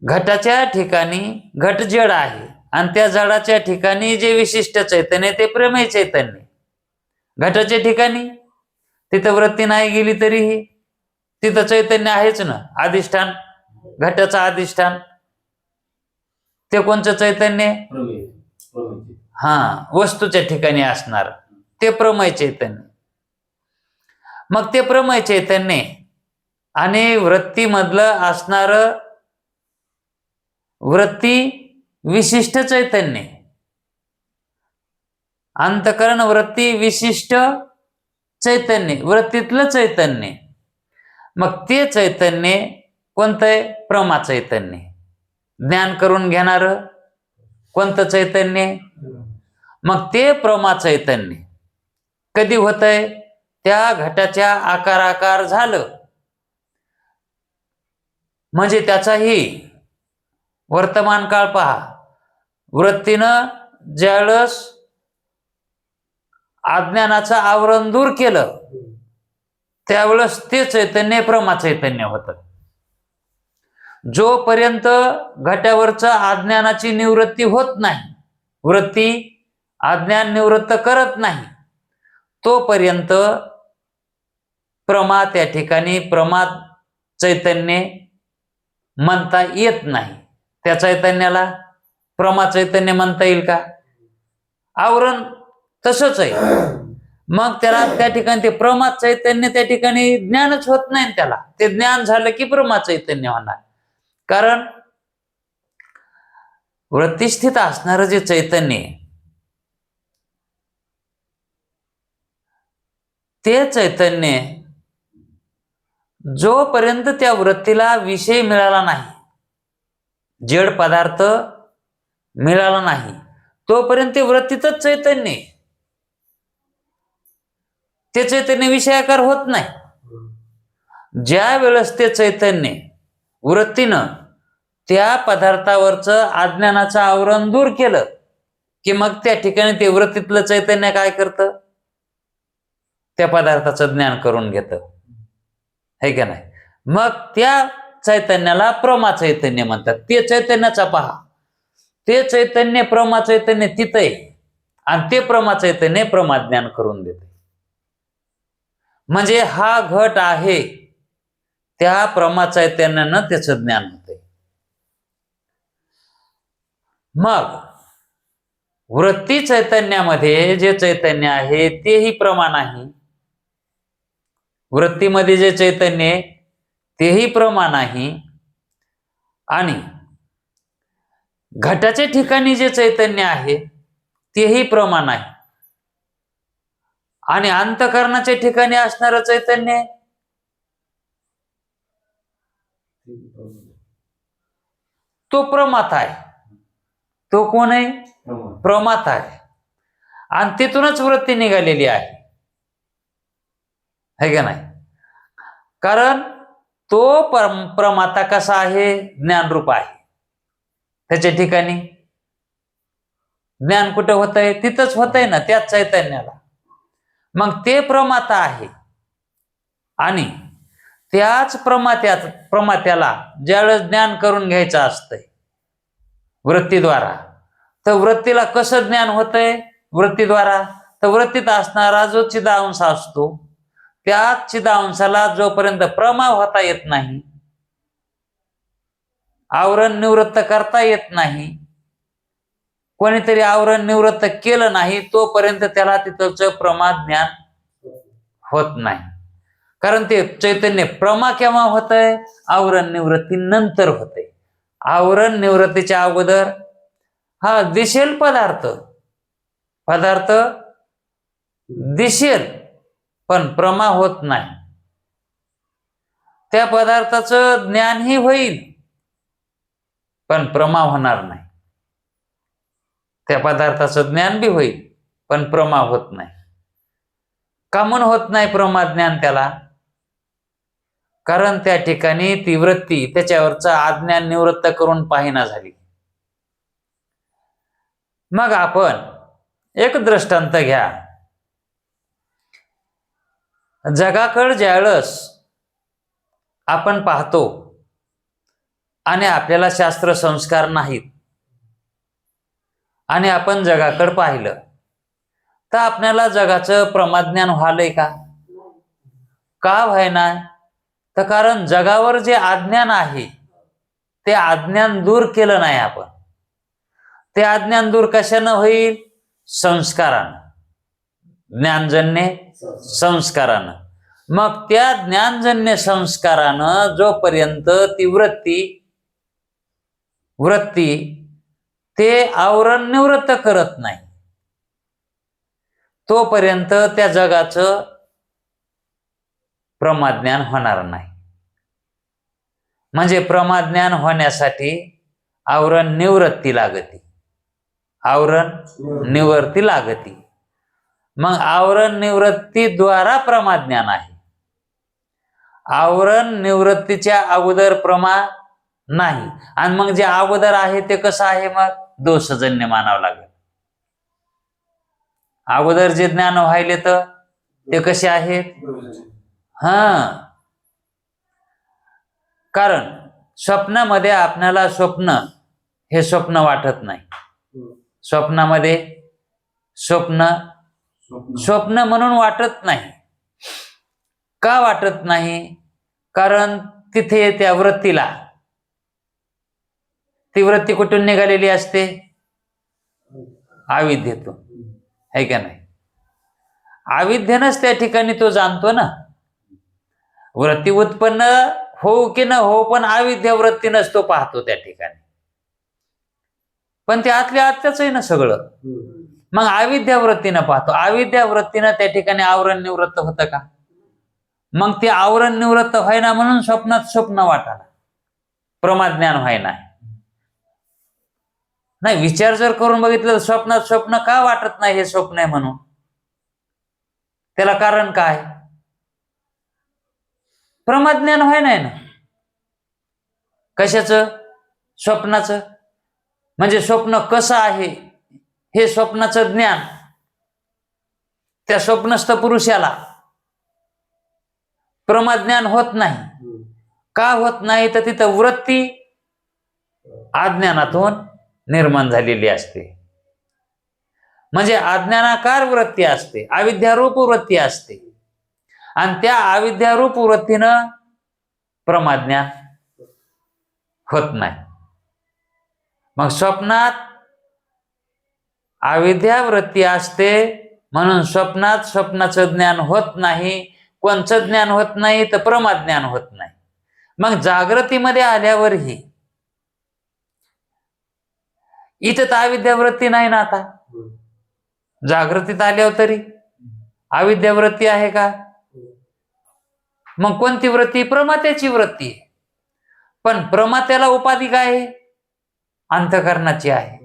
घटाच्या ठिकाणी घट जड आहे आणि त्या जडाच्या ठिकाणी जे विशिष्ट चैतन्य ते प्रमेय चैतन्य. घटाच्या ठिकाणी तिथं वृत्ती नाही गेली तरीही तिथं चैतन्य आहेच ना, अधिष्ठान, घटाचं अधिष्ठान. ते कोणचं चैतन्य? वस्तूच्या ठिकाणी असणार ते प्रमेय चैतन्य. मग ते प्रमेय चैतन्य आणि वृत्तीमधलं असणार वृत्ती विशिष्ट चैतन्य, अंतःकरण वृत्ती विशिष्ट चैतन्य, वृत्तीतलं चैतन्य. मग ते चैतन्य कोणतं आहे? प्रमा चैतन्य. ज्ञान करून घेणार कोणतं चैतन्य? मग ते प्रमा चैतन्य कधी होतंय? त्या घटाच्या आकार झालं म्हणजे त्याचाही वर्तमान काळ पहा. वृत्तीनं ज्यावेळेस अज्ञानाचं आवरण दूर केलं त्यावेळेस ते चैतन्य प्रमा चैतन्य होतं. जोपर्यंत घटावरचं अज्ञानाची निवृत्ती होत नाही, वृत्ती अज्ञान निवृत्त करत नाही, तोपर्यंत प्रमा त्या ठिकाणी प्रमा चैतन्य म्हणता येत नाही. त्या चैतन्याला प्रमा चैतन्य म्हणता येईल का? आवरण तसंच आहे. मग त्याला त्या ठिकाणी ते प्रमा चैतन्य त्या ठिकाणी ज्ञानच होत नाही. त्याला ते ज्ञान झालं की प्रमा चैतन्य होणार. कारण वृत्तीस्थित असणारं जे चैतन्य ते चैतन्य जोपर्यंत त्या वृत्तीला विषय मिळाला नाही, जड पदार्थ मिळाला नाही, तोपर्यंत ते वृत्तीतच चैतन्य, ते चैतन्य विषयाकार होत नाही. ज्या वेळेस ते चैतन्य वृत्तीनं त्या पदार्थावरचं अज्ञानाचं आवरण दूर केलं की मग त्या ठिकाणी ते वृत्तीतलं चैतन्य काय करतं? त्या पदार्थाचं ज्ञान करून घेतं, है का नाही? मग त्या चैतन्याला प्रमा चैतन्य म्हणतात. ते चैतन्याचा पहा, ते चैतन्य प्रमा चैतन्य तिथं आहे आणि ते प्रमा चैतन्य प्रमाज्ञान करून देते. म्हणजे हा घट आहे, त्या प्रमा चैतन्यानं त्याचं ज्ञान होते. मग वृत्ती चैतन्यामध्ये जे चैतन्य आहे तेही प्रमा नाही, वृत्तीमध्ये जे चैतन्य तेही प्रमा नाही, आणि घटाच्या ठिकाणी जे चैतन्य आहे तेही प्रमा नाही, आणि अंतःकरणाच्या ठिकाणी असणारं चैतन्य तो प्रमात आहे. तो कोण आहे? प्रमात आहे. आणि तिथूनच वृत्ती निघालेली आहे, है का नाही? कारण तो प्रमाता कसा आहे? ज्ञानरूप आहे. त्याच्या ठिकाणी ज्ञान कुठं होतंय? तिथंच होतंय ना, त्याच चैतन्याला. मग ते प्रमाता आहे आणि त्याच प्रमात्याला ज्यावेळेस ज्ञान करून घ्यायचं असतंय वृत्तीद्वारा, तर वृत्तीला कसं ज्ञान होतंय? वृत्तीद्वारा. तर वृत्तीत असणारा जो चिदांश असतो त्या चिदांशाला जोपर्यंत प्रमा होता येत नाही, आवरण निवृत्त करता येत नाही, कोणीतरी आवरण निवृत्त केलं नाही, तोपर्यंत त्याला तिथंच प्रमा ज्ञान होत नाही. कारण ते चैतन्य प्रमा केव्हा होतंय? आवरण निवृत्ती नंतर होते. आवरण निवृत्तीच्या अगोदर हा दिसेल पदार्थ दिसेल पण प्रमा होत नाही. त्या पदार्थाचं ज्ञानही होईल पण प्रमा होणार नाही. त्या पदार्थाचं ज्ञान बी होईल पण प्रमा होत नाही. का म्हणून होत नाही प्रमा ज्ञान त्याला? कारण त्या ठिकाणी ती वृत्ती त्याच्यावरचं अज्ञान निवृत्त करून पाहिना झाली. मग आपण एक दृष्टांत घ्या. जगाकडे ज्यावेळेस आपण पाहतो आणि आपल्याला शास्त्र संस्कार नाहीत आणि आपण जगाकडे पाहिलं तर आपल्याला जगाचं प्रमाज्ञान व्हालंय का? का व्हायना? तर कारण जगावर जे अज्ञान आहे ते अज्ञान दूर केलं नाही आपण. ते अज्ञान दूर कशानं होईल? संस्कारानं, ज्ञानजन्य संस्कारानं. मग त्या ज्ञानजन्य संस्कारानं जोपर्यंत ती वृत्ती ते आवरण निवृत्त करत नाही, तोपर्यंत त्या जगाचं प्रमाज्ञान होणार नाही. म्हणजे प्रमाज्ञान होण्यासाठी आवरण निवृत्ती लागती. आवरण निवृत्ती लागती. मग आवरण निवृत्तीद्वारा प्रमाज्ञान आहे. आवरण निवृत्तीच्या अगोदर प्रमा नाही. आणि मग जे अगोदर आहे ते कसं आहे? मग दोषजन्य मानावं लागेल. अगोदर जे ज्ञान व्हायले तर ते कसे आहेत? कारण स्वप्नामध्ये आपल्याला स्वप्न हे स्वप्न वाटत नाही. स्वप्नामध्ये स्वप्न म्हणून वाटत नाही. का वाटत नाही? कारण तिथे त्या वृत्तीला, ती वृत्ती कुठून निघालेली असते? अविद्येतून, है का नाही? अविद्येनंच त्या ठिकाणी तो जाणतो ना. वृत्ती उत्पन्न हो की न हो, पण अविद्या वृत्तीनंच तो पाहतो त्या ठिकाणी. पण ते आतल्या आत्याच आहे ना सगळं. मग अविद्या वृत्तीनं पाहतो. अविद्या वृत्तीनं त्या ठिकाणी आवरण निवृत्त होतं का? मग ते आवरण निवृत्त व्हायना म्हणून स्वप्नात स्वप्न वाटायला, प्रमाज्ञान व्हायना. नाही, विचार जर करून बघितलं स्वप्नात स्वप्न का वाटत नाही? हे स्वप्न आहे म्हणून. त्याला कारण काय? प्रमाज्ञान व्हाय नाही ना. कशाचं? स्वप्नाचं. म्हणजे स्वप्न कसं आहे हे स्वप्नाचं ज्ञान त्या स्वप्नस्थ पुरुषाला प्रमाज्ञान होत नाही. का होत नाही? तर तिथं वृत्ती अज्ञानातून निर्माण झालेली असते. म्हणजे अज्ञानाकार वृत्ती असते, अविद्यारूप वृत्ती असते. आणि त्या अविद्यारूप वृत्तीनं प्रमाज्ञान होत नाही. मग स्वप्नात अविद्या वृत्ती असते म्हणून स्वप्नात स्वप्नाचं ज्ञान होत नाही. कोणचं ज्ञान होत नाही? तर प्रमाज्ञान होत नाही. मग जागृतीमध्ये आल्यावरही इथं तर अविद्या वृत्ती नाही ना. आता जागृतीत आल्यावर तरी अविद्या वृत्ती आहे का? मग कोणती वृत्ती? प्रमात्याची वृत्ती. पण प्रमात्याला उपाधी काय आहे? अंतःकरणाची आहे.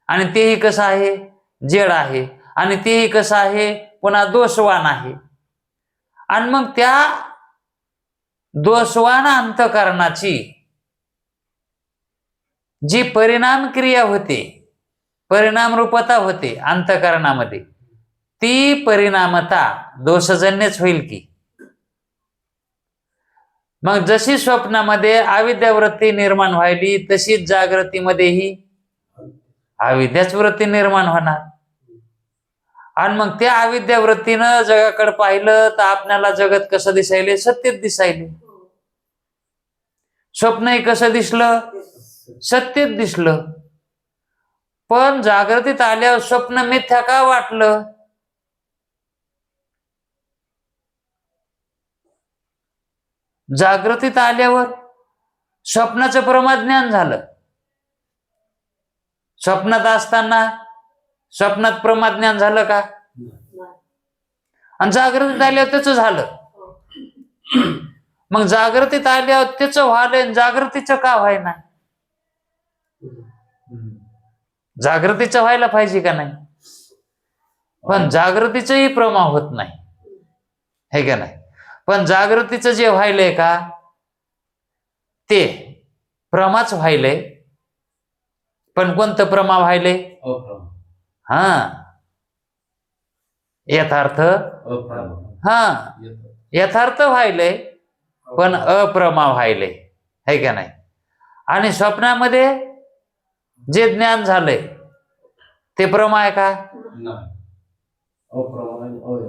आणि तेही कसं आहे? जड आहे. आणि तेही कसं आहे? पुन्हा दोषवान आहे. आणि मग त्या दोषवान अंतःकरणाची जी परिणाम क्रिया होते, परिणाम रूपता होते अंतःकरणामध्ये, ती परिणामता दोषजन्यच होईल की. मग जशी स्वप्नामध्ये अविद्या वृत्ती निर्माण व्हायली तशीच जागृतीमध्येही अविद्याच वृत्ती निर्माण होणार. आणि मग त्या अविद्या वृत्तीनं जगाकडे पाहिलं तर आपल्याला जगत कसं दिसायले? सत्यच दिसायले. स्वप्नही कसं दिसलं? सत्यच दिसलं. पण जागृतीत आल्यावर स्वप्न मिथ्या का वाटलं? जागृतीत आल्यावर स्वप्नाचं प्रमाज्ञान झालं. स्वप्नात असताना स्वप्नात प्रमाज्ञान झालं का? आणि जागृतीत आल्यावर त्याचं झालं. मग जागृतीत आल्यावर त्याचं व्हायला जागृतीचं का व्हायना? जागृतीचं व्हायला पाहिजे का नाही? पण जागृतीचंही प्रमा होत नाही, हे का नाही? पण जागृतीचं जे व्हायलंय का ते प्रमाच व्हायलंय. पण कोणतं प्रमा व्हायलंय? यथार्थ. यथार्थ व्हायलंय पण अप्रमा व्हायलंय, है का नाही? आणि स्वप्नामध्ये जे ज्ञान झालंय ते प्रमा आहे का?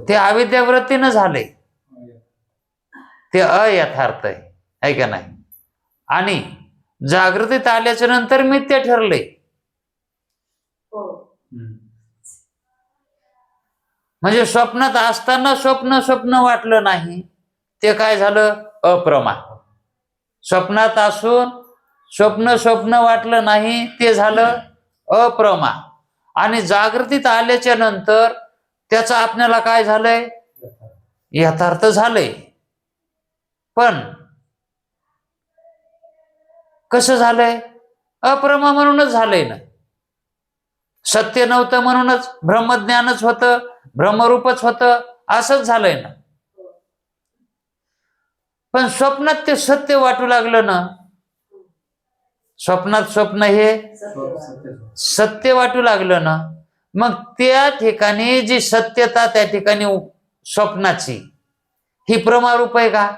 ते अविद्या वृत्तीनं झालंय, ते अयथार्थ आहे का नाही? आणि जागृतीत आल्याच्या नंतर मिथ्या ठरले. म्हणजे स्वप्नात असताना स्वप्न वाटलं नाही, ते काय झालं? अप्रमा. स्वप्नात असून स्वप्न वाटलं नाही, ते झालं अप्रमा. आणि जागृतीत आल्याच्या नंतर त्याचं आपल्याला काय झालंय? यथार्थ झालंय. पण कसं झालंय? अप्रमा म्हणूनच झालंय ना. सत्य नव्हतं म्हणूनच ब्रह्मज्ञानच होतं, ब्रह्मरूपच होतं, असंच झालंय ना. पण स्वप्नात ते सत्य वाटू लागलं ना. स्वप्नात स्वप्न हे सत्य वाटू लागलं ना. मग त्या ठिकाणी जी सत्यता त्या ठिकाणी स्वप्नाची, ही प्रमारूप आहे का?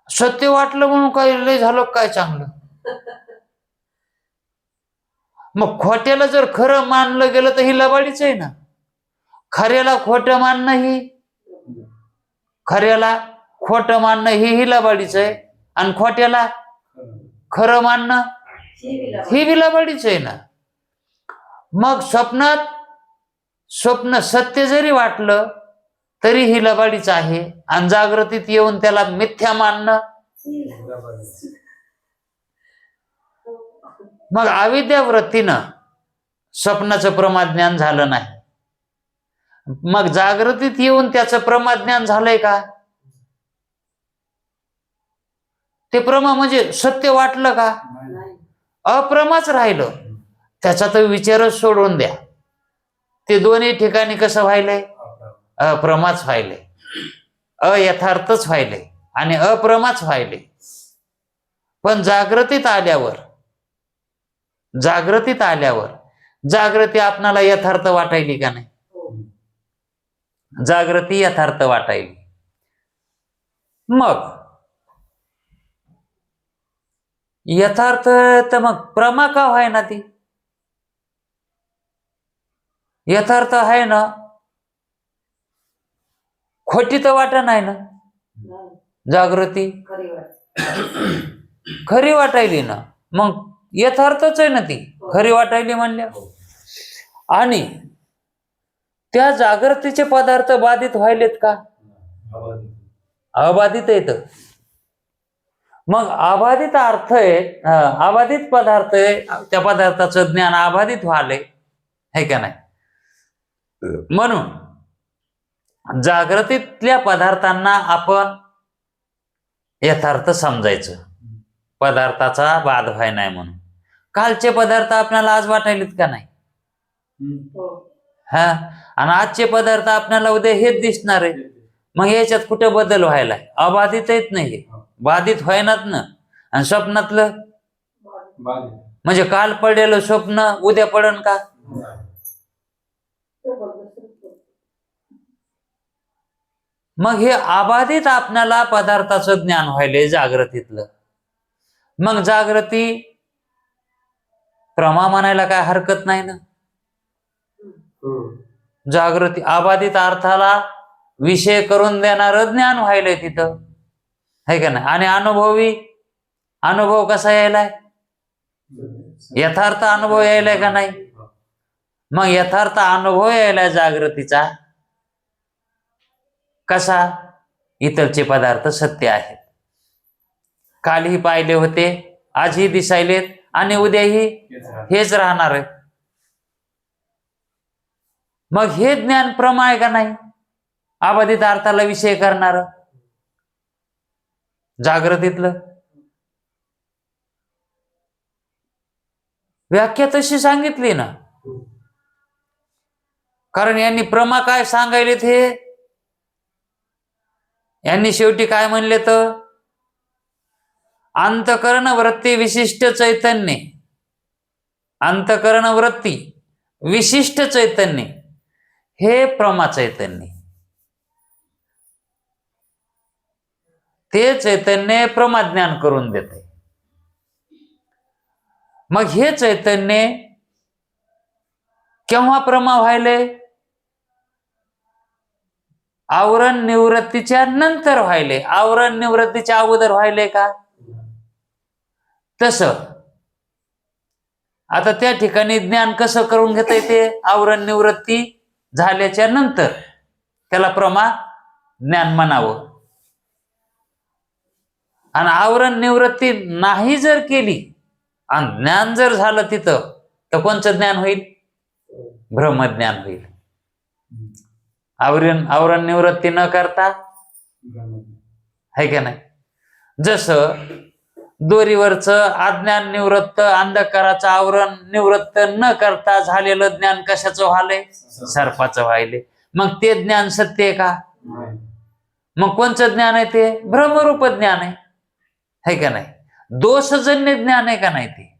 सत्य वाटलं म्हणून काय लय झालं काय चांगलं? मग खोट्याला जर खरं मानलं गेलं तर ही लबाडीच आहे ना. खऱ्याला खोटं मानणं ही लबाडीच आहे, आणि खोट्याला खरं मानणं ही बी लबाडीच आहे ना. मग स्वप्न सत्य जरी वाटलं तरी ही लबाडीच आहे, आणि जागृतीत येऊन त्याला मिथ्या मानणं. मग अविद्या वृत्तीनं स्वप्नाचं प्रमाज्ञान झालं नाही. मग जागृतीत येऊन त्याचं प्रमाज्ञान झालंय का? ते प्रमा म्हणजे सत्य वाटलं का? अप्रमाच राहिलं. त्याचा तर विचारच सोडून द्या. ते दोन्ही ठिकाणी कसं व्हायलंय? अप्रमाच व्हायलंय, अयथार्थच व्हायलंय आणि अप्रमाच व्हायले. पण जागृतीत आल्यावर जागृती आपणाला यथार्थ वाटायली का नाही? जागृती यथार्थ वाटायली. मग यथार्थ तर मग प्रमा का व्हाय ना? ती यथार्थ आहे ना, खोटी तर वाट नाही ना. जागृती खरी वाटायली ना, मग यथार्थच आहे ना. ती खरी वाटायली म्हणल्या. आणि त्या जागृतीचे पदार्थ बाधित व्हायलेत का? अबाधित आहेत. मग अबाधित अर्थ आहे, अबाधित पदार्थ आहे, त्या पदार्थाचं ज्ञान अबाधित व्हायलंय, है का नाही? म्हणून जागृतीतल्या पदार्थांना आपण यथार्थ समजायचं, पदार्थाचा बाध व्हाय नाही म्हणून. कालचे पदार्थ आपल्याला आज वाटायलेत का नाही? हा, आणि आजचे पदार्थ आपल्याला उद्या हेच दिसणार आहे. मग याच्यात कुठे बदल व्हायला? अबाधित येत नाही, बाधित व्हायनात ना. आणि स्वप्नातलं म्हणजे काल पडलेलं स्वप्न उद्या पडन का? मग हे अबाधित आपल्याला पदार्थाचं ज्ञान व्हायले जागृतीतलं. मग जागृती प्रमा म्हणायला काय हरकत नाही ना. जागृती अबाधित अर्थाला विषय करून देणारं ज्ञान व्हायलंय तिथं, है का नाही? आणि अनुभव कसा यायलाय? यथार्थ अनुभव यायलाय का नाही? मग यथार्थ अनुभव यायलाय जागृतीचा. कसा? इतरचे पदार्थ सत्य आहेत. कालही पाहिले होते, आजही दिसायलेत, आणि उद्याही हेच राहणार आहे. मग हे ज्ञान प्रमा आहे का नाही? अबाधित अर्थाला विषय करणार जागृतीतलं. व्याख्या तशी सांगितली ना. कारण यांनी प्रमा काय सांगायलेत हे, यांनी शेवटी काय म्हणले तर अंतकरण वृत्ती विशिष्ट चैतन्य, अंतकरण वृत्ती विशिष्ट चैतन्य हे प्रमा चैतन्य. ते चैतन्य प्रमाज्ञान करून देते. मग हे चैतन्य केव्हा प्रमा व्हायले? आवरण निवृत्तीच्या नंतर व्हायले. आवरण निवृत्तीच्या अगोदर व्हायले का? तसं आता त्या ठिकाणी ज्ञान कसं करून घेता येते? आवरण निवृत्ती झाल्याच्या नंतर त्याला प्रमा ज्ञान म्हणावं. आणि आवरण निवृत्ती नाही जर केली आणि ज्ञान जर झालं तिथं, तर कोणचं ज्ञान होईल? ब्रह्मज्ञान होईल. आवरण निवृत्ती न करता, है का नाही? जसं दोरीवरचं अज्ञान निवृत्त, अंधकाराचं आवरण निवृत्त न करता झालेलं ज्ञान कशाचं व्हायलंय? सर्पाचं व्हायले. मग ते ज्ञान सत्य आहे का? मग कोणचं ज्ञान आहे ते? भ्रमरूप ज्ञान आहे का नाही? दोषजन्य ज्ञान आहे का नाही ते?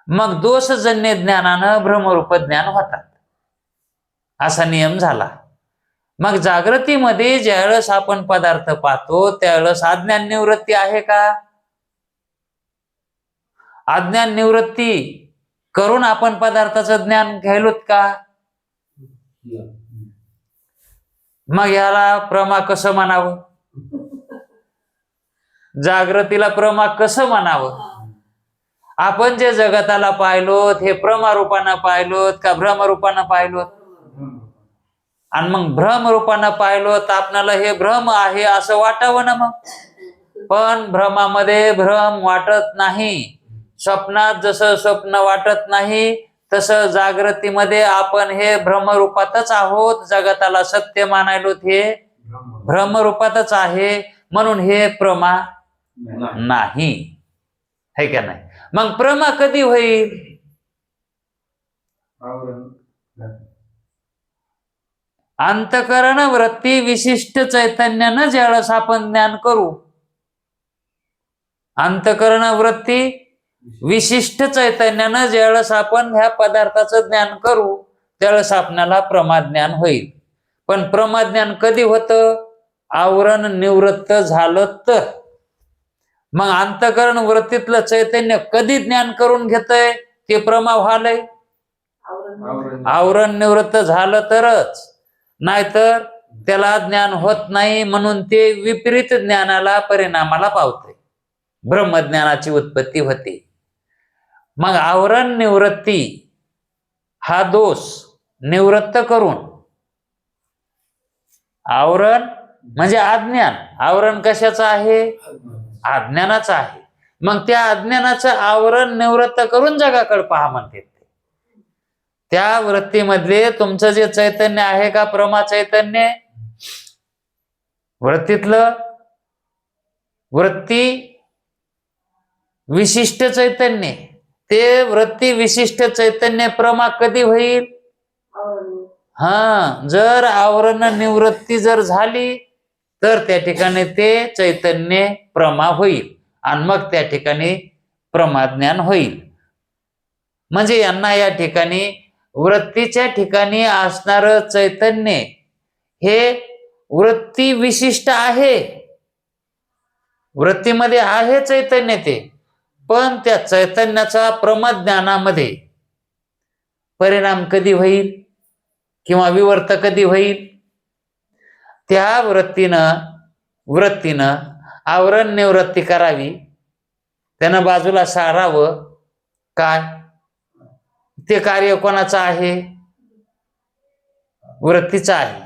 मग दोषजन्य ज्ञानानं भ्रमरूप ज्ञान होतात, असा नियम झाला. मग जागृतीमध्ये ज्यावेळेस आपण पदार्थ पाहतो त्यावेळेस अज्ञान निवृत्ती आहे का? अज्ञान निवृत्ती करून आपण पदार्थाचं ज्ञान घ्यायलोत का? मग याला प्रमा कसं म्हणावं? जागृतीला प्रमा कसं म्हणावं? आपण जे जगताला पाहिलोत हे प्रमारूपानं पाहिलोत का भ्रमरूपानं पाहिलोत? आणि मग भ्रमरूपानं पाहिलोत, आपल्याला हे भ्रम आहे असं वाटावं ना. मग पण भ्रमामध्ये भ्रम वाटत नाही. स्वप्नात जसं स्वप्न वाटत नाही तसं जागृतीमध्ये आपण हे भ्रमरूपातच आहोत. जगताला सत्य मानायलोत हे भ्रमरूपातच आहे, म्हणून हे प्रमा नाही, है का नाही? मग प्रमा कधी होईल? अंतकरण वृत्ती विशिष्ट चैतन्यानं ज्यावेळेस आपण ज्ञान करू, अंतकरण वृत्ती विशिष्ट चैतन्यानं ज्यावेळेस आपण ह्या पदार्थाचं ज्ञान करू त्यावेळेस आपल्याला प्रमाज्ञान होईल. पण प्रमाज्ञान कधी होतं? आवरण निवृत्त झालं तर. मग अंतकरण वृत्तीतलं चैतन्य कधी ज्ञान करून घेतय? ते प्रमा व्हालय आवरण निवृत्त झालं तरच, नाहीतर त्याला ज्ञान होत नाही. म्हणून ते विपरीत ज्ञानाला परिणामाला पावते, ब्रह्मज्ञानाची उत्पत्ती होते. मग आवरण निवृत्ती हा दोष निवृत्त करून, आवरण म्हणजे अज्ञान, आवरण कशाचं आहे? अज्ञानाचं आहे. मग त्या अज्ञानाचं आवरण निवृत्त करून जगाकडे पहा म्हणते. त्या वृत्तीमधले तुमचं जे चैतन्य आहे का प्रमा चैतन्य, वृत्तीतलं वृत्ती विशिष्ट चैतन्य, ते वृत्ती विशिष्ट चैतन्य प्रमा कधी होईल? जर आवरण निवृत्ती जर झाली तर त्या ठिकाणी ते चैतन्य प्रमा होईल आणि मग त्या ठिकाणी प्रमाज्ञान होईल. म्हणजे यांना या ठिकाणी वृत्तीच्या ठिकाणी असणार चैतन्य हे वृत्ती विशिष्ट आहे, वृत्तीमध्ये आहे चैतन्य ते, पण त्या चैतन्याचा प्रमाज्ञानामध्ये परिणाम कधी होईल किंवा विवर्त कधी होईल? त्या वृत्तीनं आवरण निवृत्ती करावी, त्यानं बाजूला सारावं. काय ते कार्य कोणाचं आहे? वृत्तीचं आहे.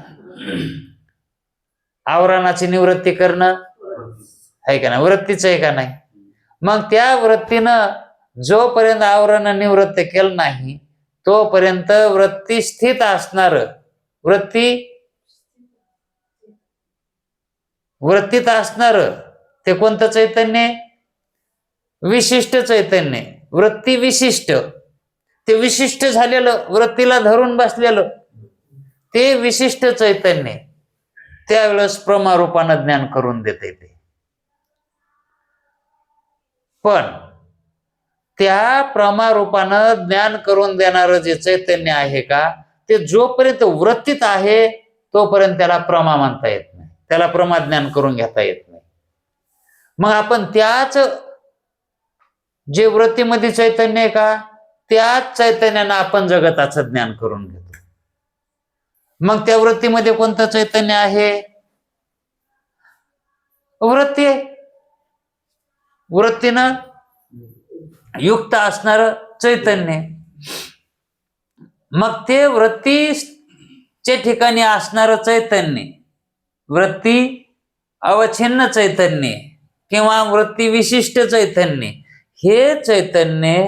आवरणाची निवृत्ती करणं आहे का नाही? वृत्तीचं आहे का नाही? मग त्या वृत्तीनं जोपर्यंत आवरण निवृत्त केलं नाही तोपर्यंत वृत्ती स्थित असणार, वृत्तीत असणार ते कोणतं चैतन्य? विशिष्ट चैतन्य. वृत्ती विशिष्ट, ते विशिष्ट झालेलं, वृत्तीला धरून बसलेलं ते विशिष्ट चैतन्य त्यावेळेस प्रमारूपानं ज्ञान करून देते ते. पण त्या प्रमारूपानं ज्ञान करून देणारं जे चैतन्य आहे का, ते जोपर्यंत वृत्तीत आहे तोपर्यंत त्याला प्रमा म्हणता येत नाही, त्याला प्रमाज्ञान करून घेता येत नाही. मग आपण त्याच जे वृत्तीमध्ये चैतन्य आहे का त्याच चैतन्यानं आपण जगताचं ज्ञान करून घेतो. मग त्या वृत्तीमध्ये कोणतं चैतन्य आहे? वृत्ती, वृत्तीनं युक्त असणार चैतन्य. मग ते वृत्तीच्या ठिकाणी असणार चैतन्य, वृत्ती अवच्छिन्न चैतन्य किंवा वृत्ती विशिष्ट चैतन्य, हे चैतन्य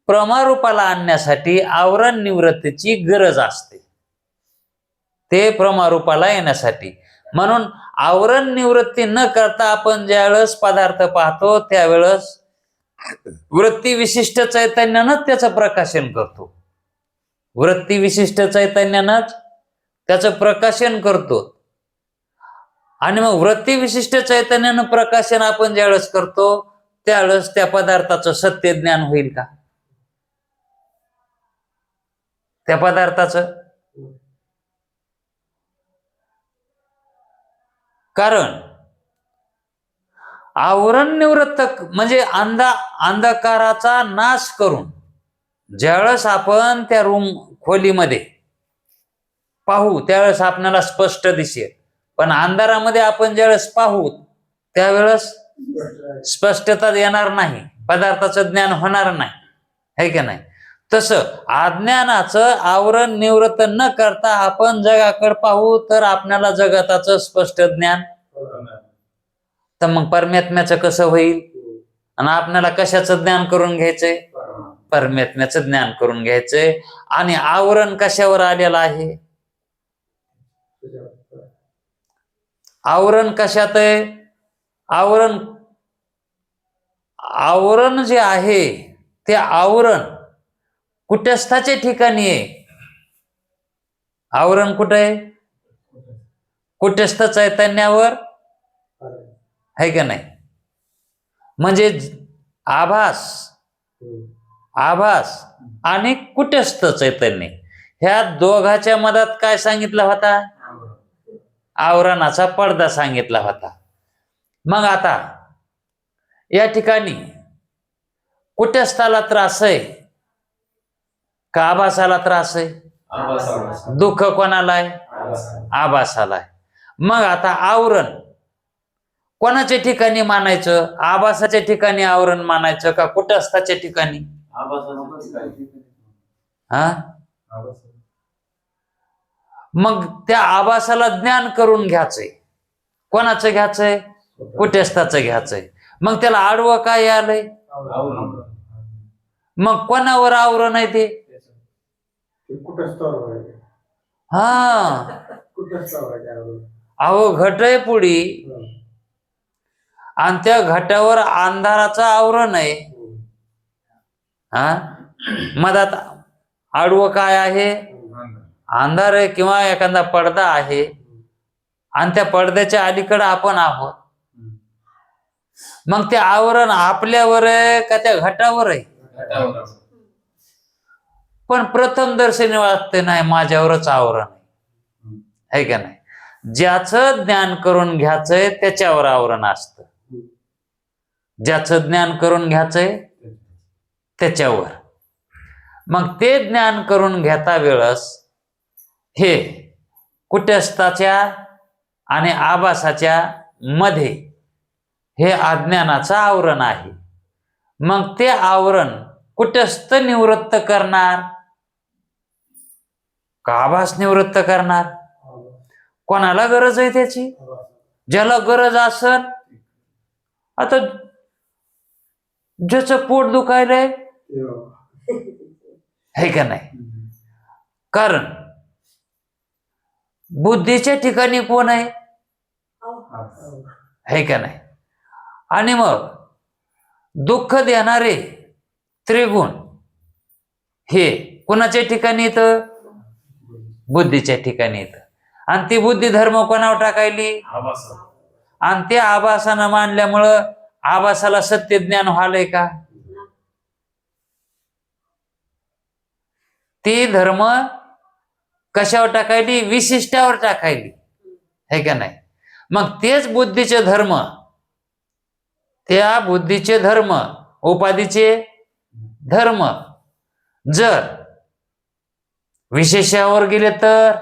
प्रमारूपाला आणण्यासाठी आवरण निवृत्तीची गरज असते. ते प्रमारूपाला येण्यासाठी म्हणून आवरण निवृत्ती न करता आपण ज्यावेळेस पदार्थ पाहतो त्यावेळेस वृत्ती विशिष्ट चैतन्यानंच त्याचं प्रकाशन करतो. वृत्ती विशिष्ट चैतन्यानंच त्याचं प्रकाशन करतो. आणि मग वृत्ती विशिष्ट चैतन्यानं प्रकाशन आपण ज्यावेळेस करतो त्यावेळेस त्या पदार्थाचं सत्य ज्ञान होईल का? त्या पदार्थाचं? कारण आवरण निवृत्त म्हणजे अंधकाराचा नाश करून ज्यावेळेस आपण त्या खोलीमध्ये पाहू त्यावेळेस आपल्याला स्पष्ट दिसेल. पण अंधारामध्ये आपण ज्यावेळेस पाहू त्यावेळेस स्पष्टता येणार नाही, पदार्थाचं ज्ञान होणार नाही, है की नाही? तसं अज्ञानाचं आवरण निवृत्त न करता आपण जगाकडे पाहू तर आपल्याला जगताचं स्पष्ट ज्ञान. तर मग परमात्म्याचं कसं होईल? आणि आपल्याला कशाचं ज्ञान करून घ्यायचंय? परमात्म्याचं ज्ञान करून घ्यायचंय. आणि आवरण कशावर आलेलं आहे? आवरण कशात आहे? आवरण जे आहे ते आवरण कुटस्थाच्या ठिकाणी आहे. आवरण कुठे आहे? कुटस्थ चैतन्यावर, आहे का नाही? म्हणजे आभास आणि कुटस्थ चैतन्य ह्या दोघाच्या मधात काय सांगितलं होता? आवरणाचा पडदा सांगितला होता. मग आता या ठिकाणी कुटस्थाला त्रास आहे का आभासाला त्रास आहे? दुःख कोणाला आहे? आभासाला आहे. मग आता आवरण कोणाच्या ठिकाणी मानायचं? आभासाच्या ठिकाणी आवरण मानायचं का कुटस्थाच्या ठिकाणी? हा, मग त्या आभासाला ज्ञान करून घ्यायचंय. कोणाचं घ्यायचंय? कुटस्थाचं घ्यायचंय. मग त्याला आडवं काय आलंय? मग कोणावर आवरण आहे ते? हा, अहो घट आहे पुढी आणि त्या घटावर अंधाराचं आवरण आहे. हा, मधात आडवं काय आहे? अंधार आहे किंवा एखादा पडदा आहे आणि त्या पडद्याच्या अलीकडे आपण आहोत. मग ते आवरण आपल्यावर आहे का त्या घटावर आहे? पण प्रथम दर्शनी वाटते नाही माझ्यावरच आवरण आहे का नाही? ज्याचं ज्ञान करून घ्यायचंय त्याच्यावर आवरण असतं. ज्याचं ज्ञान करून घ्यायचंय त्याच्यावर. मग ते ज्ञान करून घेता वेळस हे कुटस्थाच्या आणि आभासाच्या मध्ये हे अज्ञानाचं आवरण आहे. मग ते आवरण कुटस्थ निवृत्त करणार का आभास निवृत्त करणार? कोणाला गरज आहे त्याची? ज्याला गरज असेल. आता ज्याचं पोट दुखायलंय, है का नाही? कारण बुद्धीच्या ठिकाणी कोण आहे? है का नाही? आणि मग दुःख देणारे त्रिगुण हे कोणाच्या ठिकाणी येतं? बुद्धीच्या ठिकाणी येतं. आणि ती बुद्धी धर्म कोणावर टाकायली? आणि ते आभासानं मानल्यामुळं आभासाला सत्य ज्ञान व्हायलंय का? ती धर्म कशावर टाकायली? विशिष्टावर टाकायली, है का नाही? मग तेच बुद्धीचे धर्म, त्या बुद्धीचे धर्म, उपाधीचे धर्म जर विशेषावर गेले तर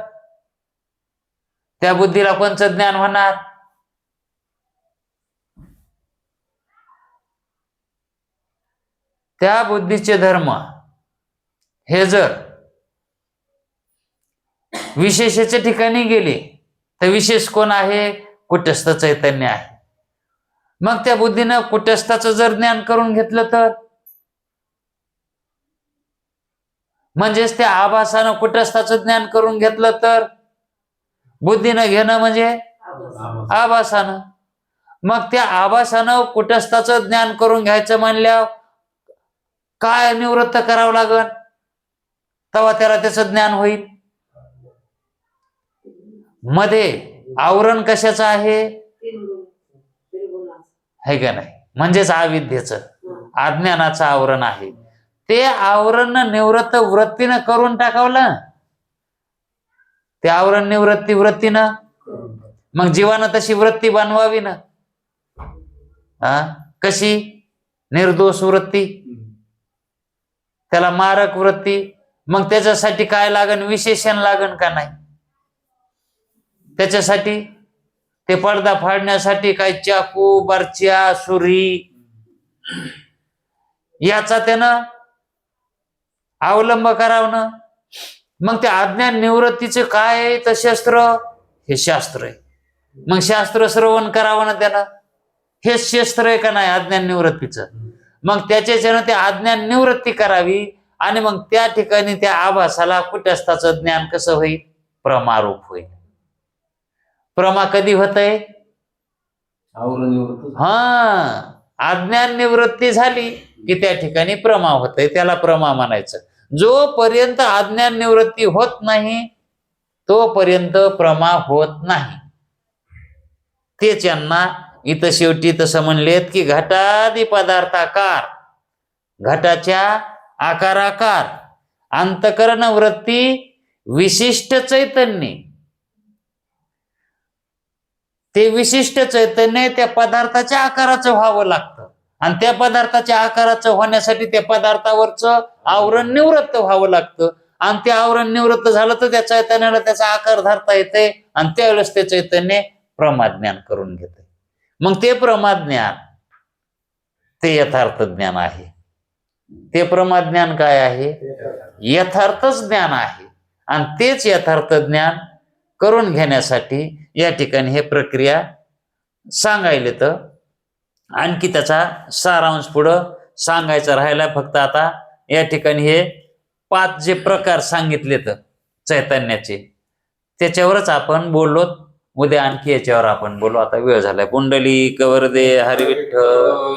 त्या बुद्धीला कोणचं ज्ञान होणार? त्या बुद्धीचे धर्म हे जर विशेषाच्या ठिकाणी गेले तर विशेष कोण आहे? कुटस्थ चैतन्य आहे. मग त्या बुद्धीनं कुटस्थाचं जर ज्ञान करून घेतलं तर म्हणजेच त्या आभासानं कुटस्थाचं ज्ञान करून घेतलं तर बुद्धीनं घेणं म्हणजे आभासानं. मग त्या आभासानं कुटस्थाचं ज्ञान करून घ्यायचं म्हणल्यावर काय निवृत्त करावं लागल, तेव्हा त्याला त्याचं ज्ञान होईल. मध्ये आवरण कशाचं आहे का नाही, म्हणजेच अविद्येचं, अज्ञानाचं आवरण आहे. ते आवरण निवृत्त वृत्तीनं करून टाकावलं, ते आवरण निवृत्ती वृत्तीनं. मग जीवानं तशी वृत्ती बनवावी ना. कशी? निर्दोष वृत्ती, त्याला मारक वृत्ती. मग त्याच्यासाठी काय लागन? विशेषण लागन का नाही? त्याच्यासाठी ते पडदा फाडण्यासाठी काय चाकू, बर्च्या, सुरी याचा त्यानं अवलंब करावं ना. मग त्या अज्ञान निवृत्तीचे काय आहे? तर शस्त्र, हे शास्त्र आहे. मग शास्त्र श्रवण करावं ना त्याला, हेच शस्त्र आहे का नाही अज्ञान निवृत्तीचं. मग त्याच्याच्यानं ते अज्ञान निवृत्ती करावी आणि मग त्या ठिकाणी त्या आभासाला कुटस्थाचं ज्ञान कसं होईल? प्रमारूप होईल. प्रमा कधी होतंय? अज्ञान निवृत्ती झाली की त्या ठिकाणी प्रमा होतंय, त्याला प्रमा म्हणायचं. जोपर्यंत अज्ञान निवृत्ती होत नाही तोपर्यंत प्रमा होत नाही. तेच यांना इथं शेवटी तसं म्हणलेत की घटादी पदार्थाकार, घटाच्या आकाराकार अंतकरण वृत्ती विशिष्ट चैतन्य, ते विशिष्ट चैतन्य त्या पदार्थाच्या आकाराचं व्हावं लागतं. आणि त्या पदार्थाच्या आकाराचं होण्यासाठी त्या पदार्थावरचं आवरण निवृत्त व्हावं लागतं. आणि ते आवरण निवृत्त झालं तर त्या चैतन्याला त्याचा आकार धरता येते आणि त्यावेळेस ते चैतन्य प्रमाज्ञान करून घेते. मग ते प्रमाज्ञान ते यथार्थ ज्ञान आहे. ते प्रमाज्ञान काय आहे? यथार्थच ज्ञान आहे. आणि तेच यथार्थ ज्ञान करून घेण्यासाठी या ठिकाणी हे प्रक्रिया सांगायले. तर आणखी त्याचा सारांश पुढं सांगायचा राहिला. फक्त आता या ठिकाणी हे 5 जे प्रकार सांगितलेत चैतन्याचे त्याच्यावरच आपण बोललो. उद्या आणखी याच्यावर आपण बोलू. आता वेळ झालाय. पुंडलिक वरदे हरी विठ्ठल.